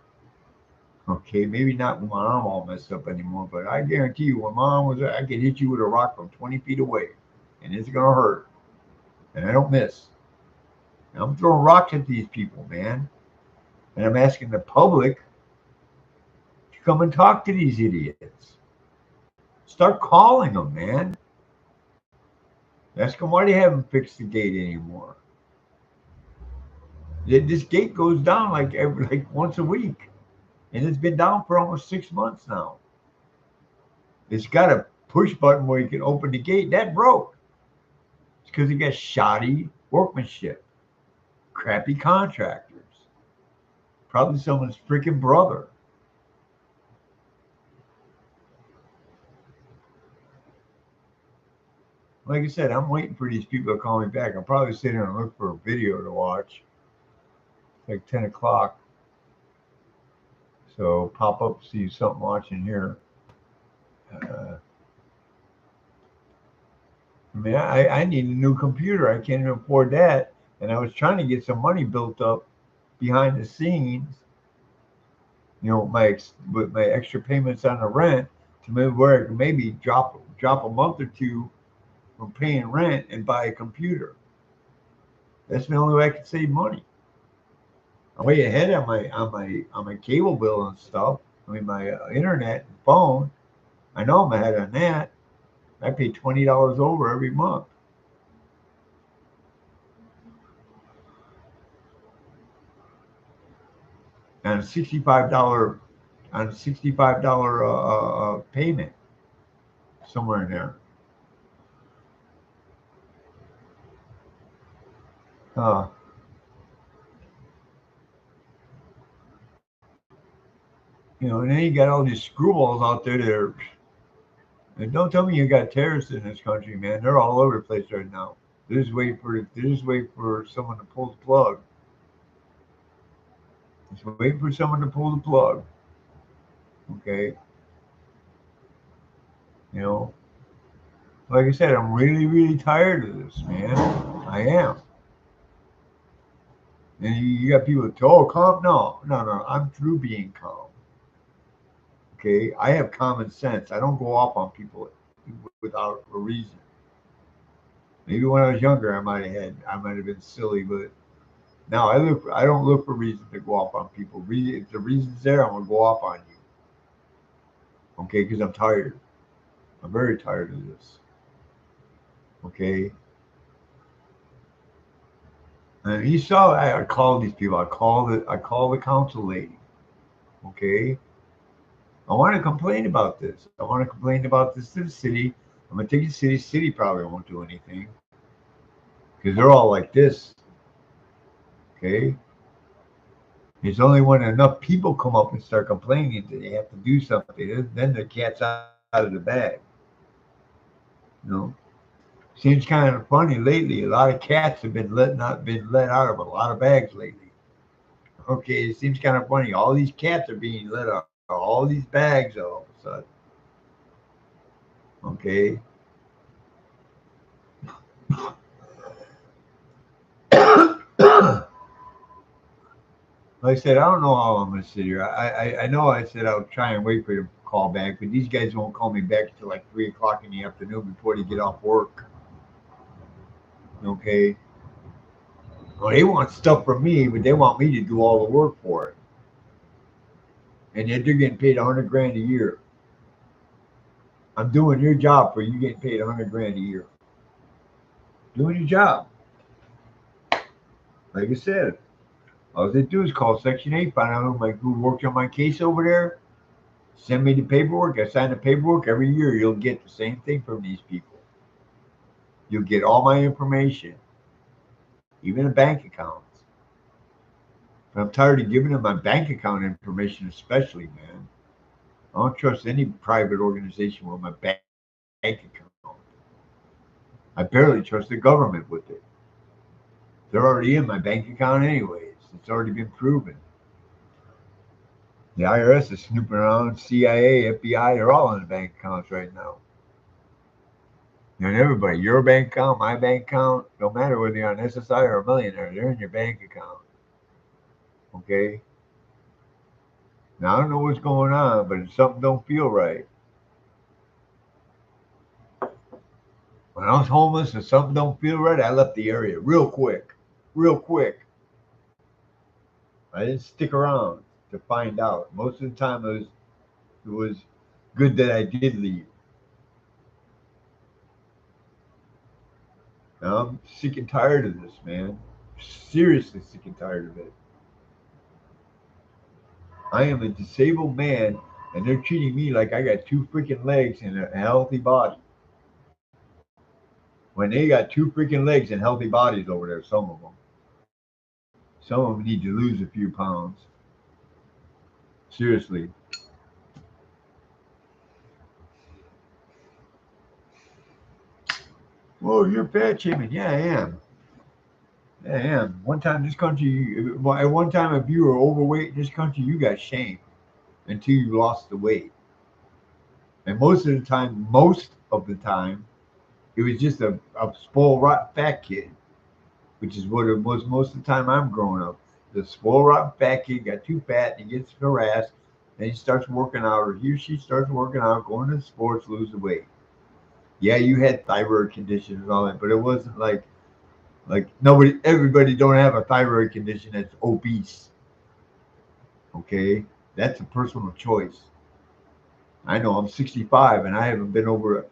Okay, maybe not with my arm all messed up anymore, but I guarantee you, when my arm was there, I could hit you with a rock from 20 feet away, and it's gonna hurt. And I don't miss. And I'm throwing rocks at these people, man. And I'm asking the public to come and talk to these idiots. Start calling them, man. Ask them why they haven't fixed the gate anymore. This gate goes down like once a week, and it's been down for almost 6 months now. It's got a push button where you can open the gate. That broke. It's because it got shoddy workmanship, crappy contractors, probably someone's freaking brother. Like I said, I'm waiting for these people to call me back. I'll probably sit here and look for a video to watch. It's like 10 o'clock. So pop up, see something watching here. I need a new computer. I can't even afford that. And I was trying to get some money built up behind the scenes, with my extra payments on the rent to maybe where I can maybe drop a month or two from paying rent and buy a computer. That's the only way I can save money. I'm way ahead on my cable bill and stuff. I mean my internet and phone. I know I'm ahead on that. I pay $20 over every month. On a $65 payment somewhere in there. Uh, and then you got all these screwballs out there that are. And don't tell me you got terrorists in this country, man. They're all over the place right now. They're just waiting for someone to pull the plug. Just waiting for someone to pull the plug. Okay, you know, like I said, I'm really, really tired of this, man. I am. And you got people that oh, calm. No, no, no. I'm through being calm. Okay, I have common sense. I don't go off on people without a reason. Maybe when I was younger, I might have been silly, but now I don't look for reason to go off on people. If the reason's there, I'm gonna go off on you. Okay, because I'm tired. I'm very tired of this. Okay, and you saw I called these people. I call the council lady. Okay, I want to complain about this. I want to complain about this to the city. I'm gonna take it to the city. Probably won't do anything because they're all like this. Okay, it's only when enough people come up and start complaining that they have to do something. Then the cat's out of the bag. You know. Seems kind of funny lately. A lot of cats have been let out of a lot of bags lately. Okay, it seems kind of funny. All these cats are being let out of all these bags all of a sudden. Okay. Like I said, I don't know how I'm gonna sit here. I know I said I'll try and wait for you to call back, but these guys won't call me back until like 3 o'clock in the afternoon before they get off work. Okay. Well, they want stuff from me, but they want me to do all the work for it, and yet they're getting paid 100 grand a year. I'm doing your job for you getting paid 100 grand a year. Doing your job. Like I said, all they do is call Section 8, find out who worked on my case over there, send me the paperwork. I sign the paperwork. Every year you'll get the same thing from these people. You'll get all my information, even the bank accounts. But I'm tired of giving them my bank account information, especially, man. I don't trust any private organization with my bank account. I barely trust the government with it. They're already in my bank account anyways. It's already been proven. The IRS is snooping around. CIA, FBI, they're all in the bank accounts right now. And everybody, your bank account, my bank account, no matter whether you're on SSI or a millionaire, they're in your bank account. Okay? Now, I don't know what's going on, but something don't feel right. When I was homeless and something don't feel right, I left the area real quick. Real quick. I didn't stick around to find out. Most of the time it was good that I did leave. Now I'm sick and tired of this, man. Seriously sick and tired of it. I am a disabled man and they're treating me like I got two freaking legs and a healthy body. When they got two freaking legs and healthy bodies over there, some of them. Some of them need to lose a few pounds. Seriously. Whoa, you're fat shaming. Yeah, I am. Yeah, I am. One time, this country, at one time, if you were overweight in this country, you got shamed until you lost the weight. And most of the time, it was just a spoiled, rotten fat kid, which is what it was most of the time I'm growing up. The spoiled, rotten fat kid got too fat and he gets harassed. Then he starts working out, or he or she starts working out, going to sports, lose the weight. Yeah, you had thyroid conditions and all that, but it wasn't like everybody don't have a thyroid condition that's obese. Okay, that's a personal choice. I know I'm 65 and I haven't been over.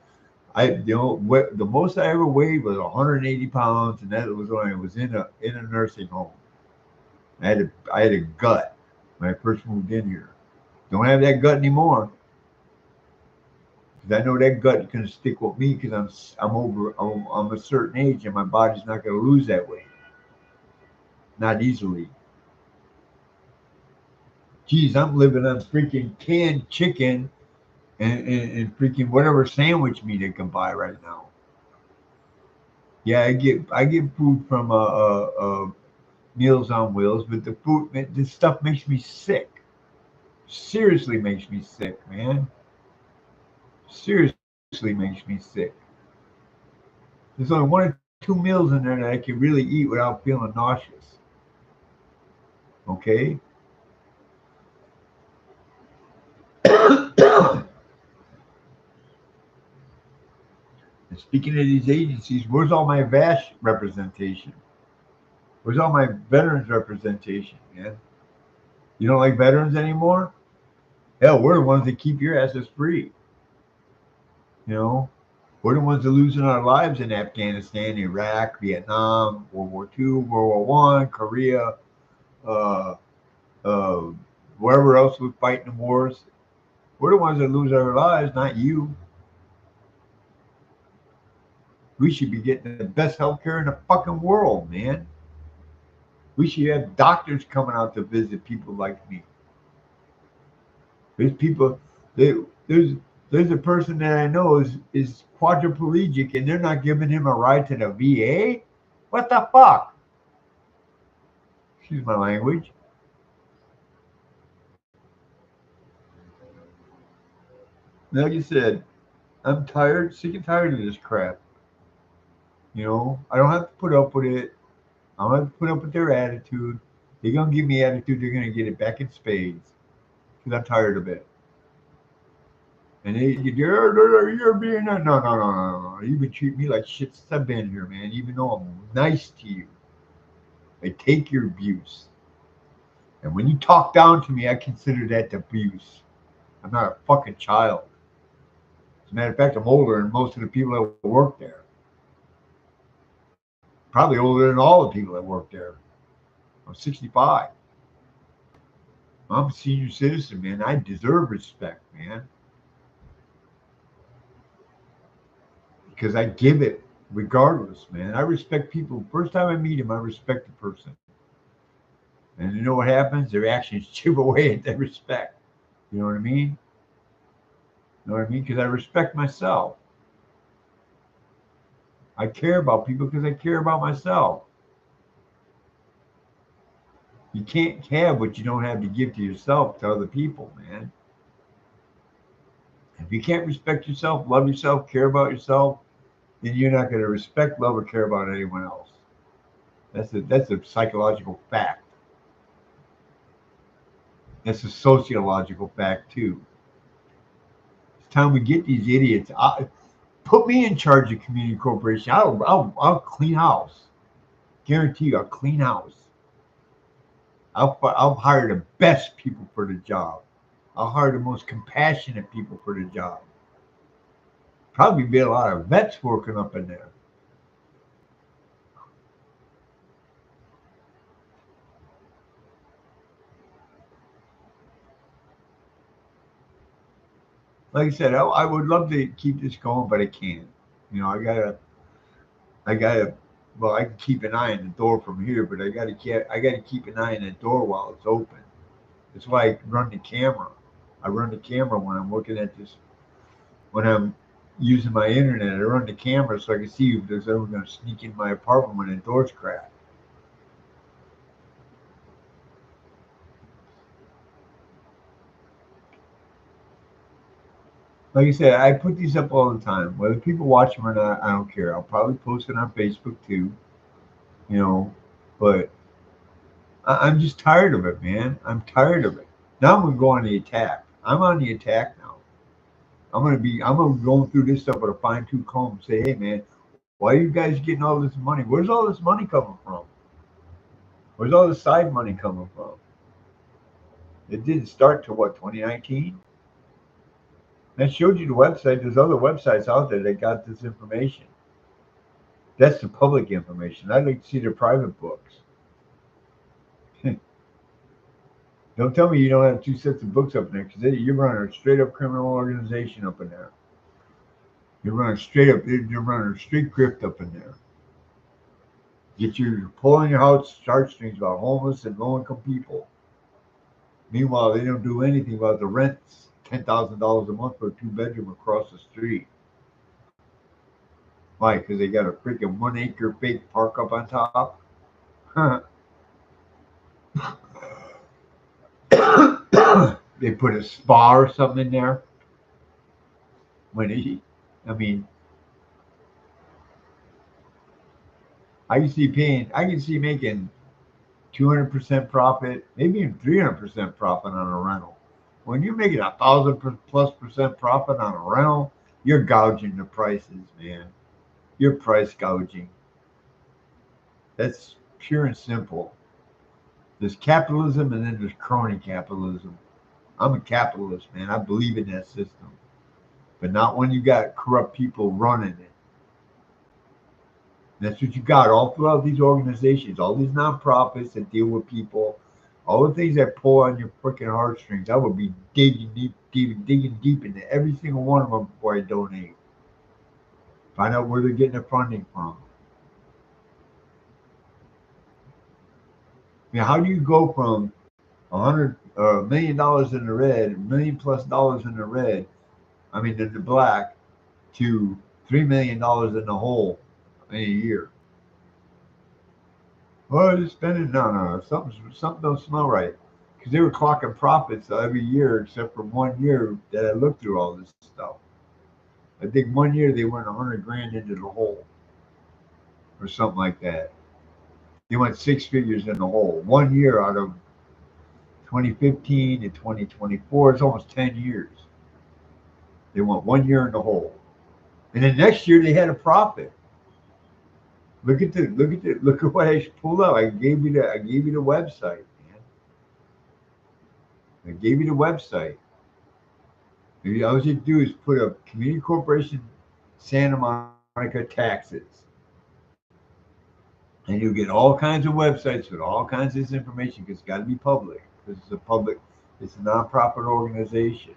The most I ever weighed was 180 pounds, and that was when I was in a nursing home. I had a gut when I first moved in here. Don't have that gut anymore because I know that gut is going to stick with me because I'm a certain age and my body's not going to lose that weight, not easily. Geez, I'm living on freaking canned chicken and freaking whatever sandwich meat I can buy right now. Yeah, I get food from Meals on Wheels, but this stuff makes me sick. Seriously makes me sick, man. Seriously makes me sick. There's only one or two meals in there that I can really eat without feeling nauseous. Okay. And speaking of these agencies, where's all my VASH representation? Where's all my veterans representation, man? You don't like veterans anymore? Hell, we're the ones that keep your asses free. You know, we're the ones that are losing our lives in Afghanistan, Iraq, Vietnam, World War II, World War One, Korea, uh, uh, wherever else we're fighting the wars. We're the ones that lose our lives, not you. We should be getting the best healthcare in the fucking world, man. We should have doctors coming out to visit people like me. There's people. There's There's a person that I know is quadriplegic and they're not giving him a ride to the VA? What the fuck? Excuse my language. Like you said, I'm tired, sick and tired of this crap. I don't have to put up with it. I don't have to put up with their attitude. They're gonna give me attitude. They're gonna get it back in spades because I'm tired of it. And you're being no. You've been treating me like shit since I've been here, man. Even though I'm nice to you, I take your abuse. And when you talk down to me, I consider that abuse. I'm not a fucking child. As a matter of fact, I'm older than most of the people that work there. Probably older than all the people that work there. I'm 65. I'm a senior citizen, man. I deserve respect, man, because I give it regardless, man. I respect people. First time I meet them, I respect the person. And you know what happens? Their actions chip away at that respect. You know what I mean? You know what I mean? Because I respect myself. I care about people because I care about myself. You can't have what you don't have to give to yourself to other people, man. If you can't respect yourself, love yourself, care about yourself, then you're not going to respect, love, or care about anyone else. That's a psychological fact. That's a sociological fact too. It's time we get these idiots. Put me in charge of community corporation. I'll clean house. Guarantee you, I'll clean house. I'll hire the best people for the job. I'll hire the most compassionate people for the job. Probably be a lot of vets working up in there. Like I said, I would love to keep this going, but I can't. I gotta. Well, I can keep an eye on the door from here, but I gotta keep an eye on the door while it's open. That's why I run the camera. I run the camera when I'm looking at this. When I'm using my internet, I run the camera so I can see if there's ever going to sneak in my apartment when the door's cracked. Like I said, I put these up all the time. Whether people watch them or not, I don't care. I'll probably post it on Facebook too. You know, but I'm just tired of it, man. I'm tired of it. Now I'm gonna go on the attack. I'm on the attack now. I'm gonna be going through this stuff with a fine tooth comb and say, hey man, why are you guys getting all this money? Where's all this money coming from? Where's all this side money coming from? It didn't start till what, 2019? That showed you the website. There's other websites out there that got this information. That's the public information. I'd like to see their private books. Don't tell me you don't have two sets of books up there because you're running a straight up criminal organization up in there. You're running a straight grift up in there. You're pulling your heartstrings about homeless and low income people. Meanwhile, they don't do anything about the rents. $10,000 a month for a two-bedroom across the street. Why? Because they got a freaking 1 acre fake park up on top. They put a spa or something in there. When he, I mean, I can see making 200% profit, maybe even 300% profit on a rental. When you're making 1,000+ % profit on a rental, you're gouging the prices, man. You're price gouging. That's pure and simple. There's capitalism and then there's crony capitalism. I'm a capitalist, man. I believe in that system, but not when you got corrupt people running it. That's what you got all throughout these organizations, all these nonprofits that deal with people, all the things that pull on your freaking heartstrings. I would be digging deep into every single one of them before I donate. Find out where they're getting their funding from. I mean, how do you go from $100 $1 million in the red, $1 million+ in the red, I mean, in the black, to $3 million in the hole in a year. Well, they're spending no. Something don't smell right because they were clocking profits every year except for 1 year that I looked through all this stuff. I think 1 year they went 100 grand into the hole or something like that. They went six figures in the hole 1 year out of 2015 to 2024. It's almost 10 years. They went 1 year in the hole, and then next year they had a profit. Look at what I pulled up. I gave you the website, man. I gave you the website. Maybe all you do is put a community corporation Santa Monica taxes, and you'll get all kinds of websites with all kinds of this information because it's got to be public. Because it's a nonprofit organization.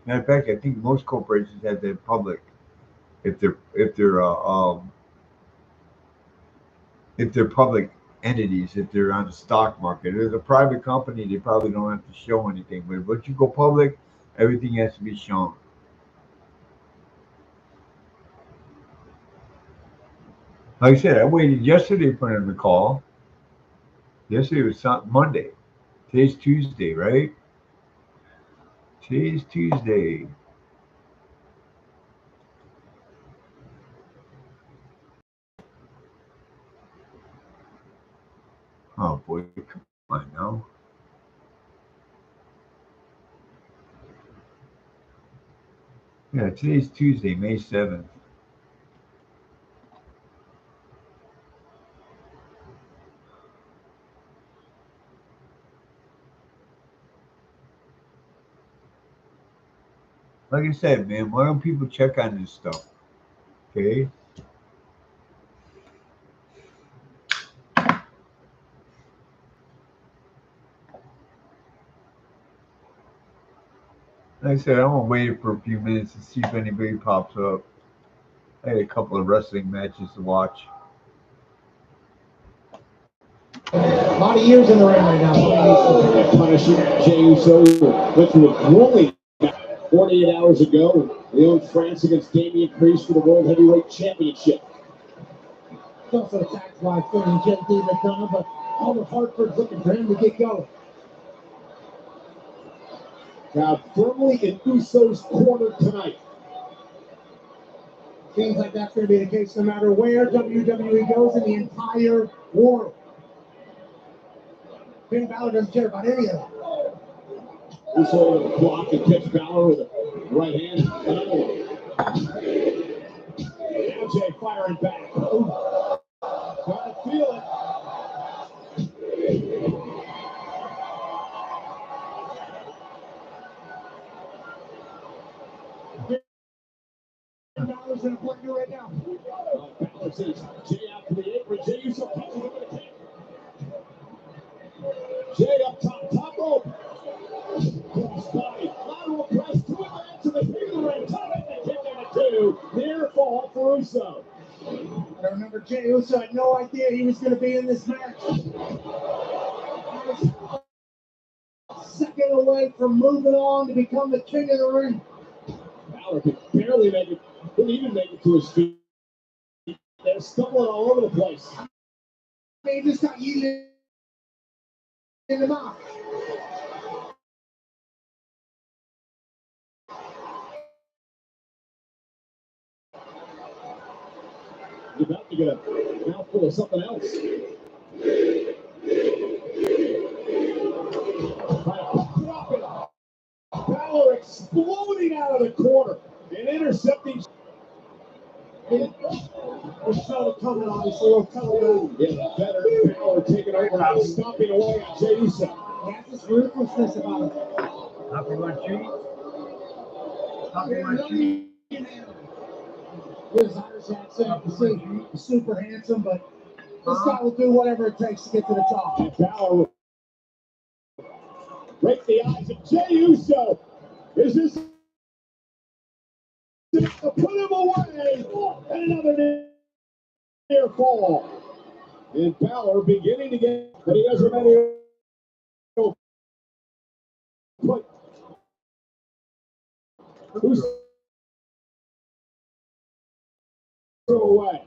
Matter of fact, I think most corporations have their public if they're if they're public entities, if they're on the stock market. If it's a private company, they probably don't have to show anything. But once you go public, everything has to be shown. Like I said, I waited yesterday for him to call. Yesterday was Monday. Today's Tuesday, right? Today's Tuesday. Oh boy, come on now. Yeah, today's Tuesday, May 7th. Like I said, man, why don't people check on this stuff? Okay? Like I said, I'm gonna wait for a few minutes to see if anybody pops up. I had a couple of wrestling matches to watch. A lot of years in the ring right now. Punishing Jey Uso went through a grueling 48 hours ago. Leon France against Damian Priest for the World Heavyweight Championship. It's also a tax by Philly J.D. McDonough, but all the Hartford's looking for him to get going. Crowd firmly in Uso's corner tonight. Seems like that's going to be the case no matter where WWE goes in the entire world. Finn Balor doesn't care about any of it. Uso with a block and catch Balor with a right hand. Now Jay firing back. Ooh. Gotta feel it. Balor's in a blender right now. Balor sends Jay out to the apron. Jey Uso catches him with a kick. Jay up top rope. His body, lateral press to advance to the pin of the ring. Top it, the kick and a two. Near fall for Uso. I remember Jey Uso had no idea he was going to be in this match. He was a second away from moving on to become the king of the ring. Balor could barely make it, couldn't even make it to his feet. They're stumbling all over the place. He just got yeeted in the mouth. You're about to get a mouthful of something else. Drop it. Balor exploding out of the corner and intercepting. Michelle coming on this little telephone. Yeah, better Balor taking over now, stomping away on Jey Uso. That's this ruthlessness about him. Happy one cheat. Happy one cheat. His Irish accent, you see, he's super handsome, but this guy will do whatever it takes to get to the top. And Balor will break the eyes of Jey Uso. Is this to put him away? And another near fall. And Balor beginning to get, but he doesn't have any put. away.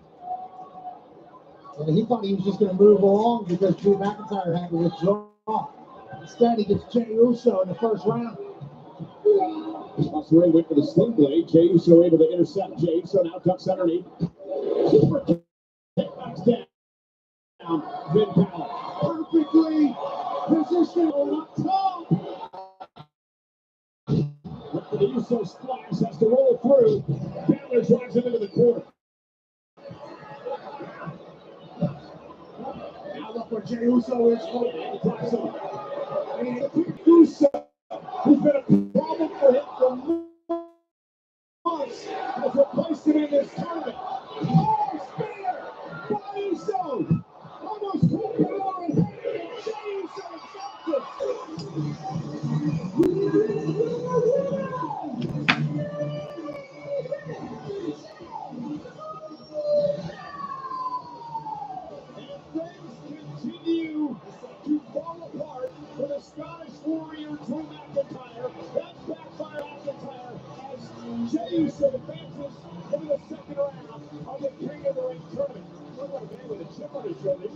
And he thought he was just going to move along because Drew McIntyre had to withdraw. Instead, he gets Jey Uso in the first round. Ray went for the sling blade. Jey Uso able to intercept. Jey Uso now ducks underneath. Super kick knocks down. Finn Balor perfectly positioned on top. After the Uso splash has to roll through. Balor drives him into the corner. Now look where Jey Uso is. He drops him. Uso, who's been a problem for him for months, has replaced him in this tournament. Oh, spear by Uso. Almost put Balor in hand. Jey Uso continue to fall apart for the Scottish Warrior Drew McIntyre. That backfire McIntyre as Jey Uso advances into the second round of the King of the Ring tournament. Look like a man with a chip on his shoulder.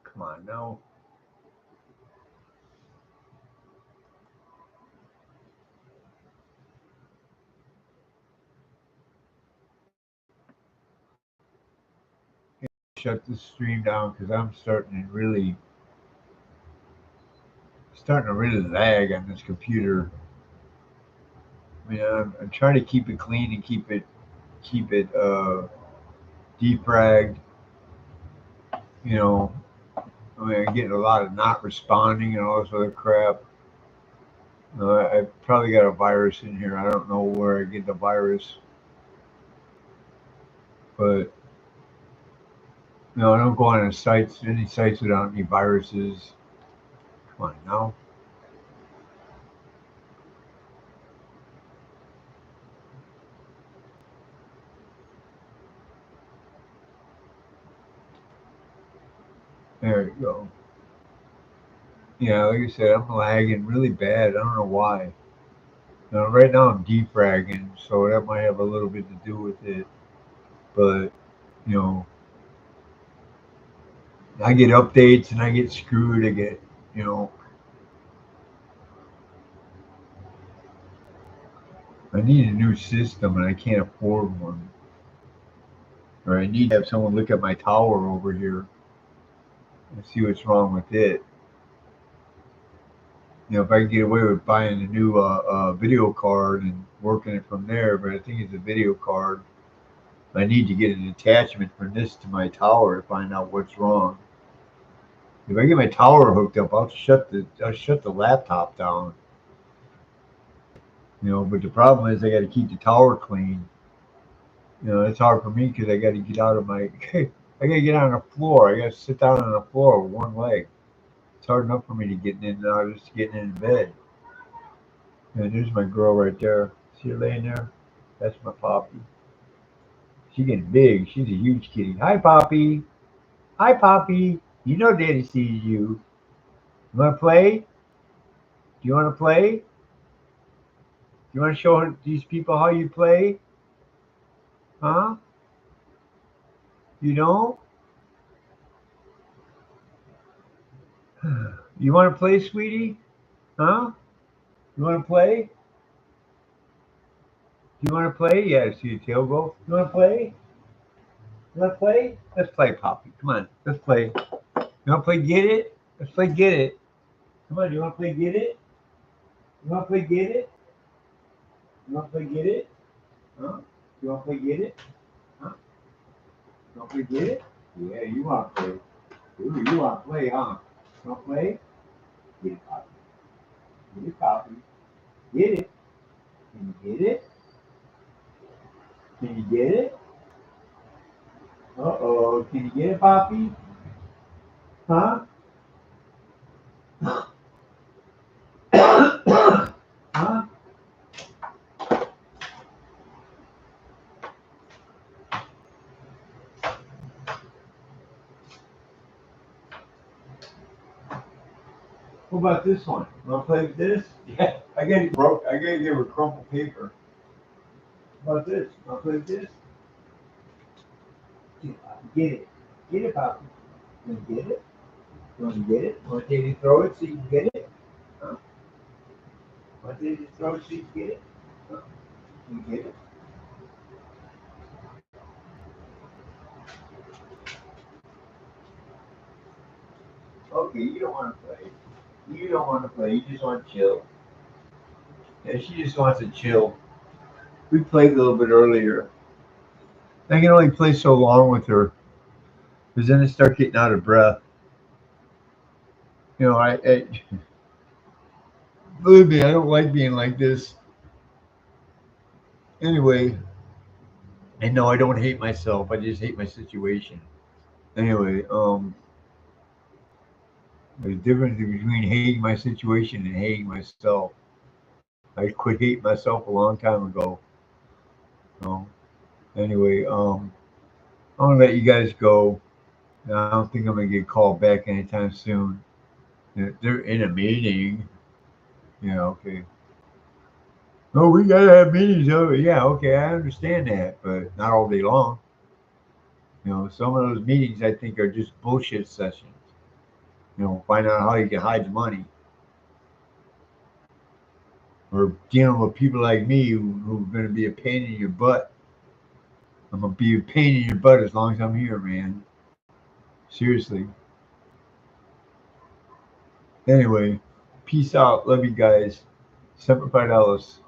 Come on, no. Shut the stream down because I'm starting to really lag on this computer. I mean, I'm trying to keep it clean and keep it defragged. You know, I mean, I'm getting a lot of not responding and all this other crap. I probably got a virus in here. I don't know where I get the virus, but no, I don't go on any sites without any viruses. Come on now. There you go. Yeah, like I said, I'm lagging really bad. I don't know why. Now, right now I'm defragging, so that might have a little bit to do with it. But, you know, I get updates and I get screwed. I get, you know, I need a new system and I can't afford one. Or I need to have someone look at my tower over here and see what's wrong with it. You know, if I can get away with buying a new video card and working it from there, but I think it's a video card. I need to get an attachment from this to my tower to find out what's wrong. If I get my tower hooked up, I'll shut the laptop down. You know, but the problem is I got to keep the tower clean. You know, it's hard for me because I got to get out of my. I got to get on the floor. I got to sit down on the floor with one leg. It's hard enough for me to get in and out, just getting in bed. And there's my girl right there. See her laying there? That's my Poppy. She's getting big. She's a huge kitty. Hi, Poppy. Hi, Poppy. You know Daddy sees you. You want to play? Do you want to play? Do you want to show these people how you play? Huh? You don't? You want to play, sweetie? Huh? You want to play? You want to play? Yeah, see your tail go. You want to play? You want to play? Let's play, Poppy. Come on, let's play. You want to play get it? Let's play get it. Come on, you want to play get it? You want to play get it? You want to play get it? Huh? You want to play get it? Huh? You want to play get it? Yeah, you want to play. Ooh, you want to play, huh? You want to play? Get it, Poppy. Get it, Poppy. Get it. Can you get it? Can you get it? Uh-oh. Can you get it, Poppy? Huh? Huh? What about this one? Want to play with this? Yeah, I got it broke. I gotta give her crumpled paper. What about this? Want to play with this? Get it. Get it, Papa. Want to get it? Want to get it? Want to take it, throw it so you can get it? Huh? Want to take it, throw it so you can get it? Huh? You get it? Okay, you don't want to play. You don't want to play. You just want to chill. Yeah, she just wants to chill. We played a little bit earlier. I can only play so long with her because then I start getting out of breath. You know, I believe me, I don't like being like this. Anyway, I know I don't hate myself. I just hate my situation. Anyway, there's a difference between hating my situation and hating myself. I quit hating myself a long time ago. So, anyway, I'm gonna let you guys go. I don't think I'm gonna get called back anytime soon. They're in a meeting. Yeah, okay. Oh, we gotta have meetings over. Yeah, okay, I understand that, but not all day long. Some of those meetings I think are just bullshit sessions. Find out how you can hide the money, or dealing with people like me who are gonna be a pain in your butt. I'm gonna be a pain in your butt as long as I'm here, man. Seriously. Anyway, peace out. Love you guys. Semper Fidelis.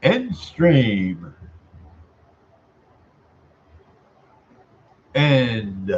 End stream. End.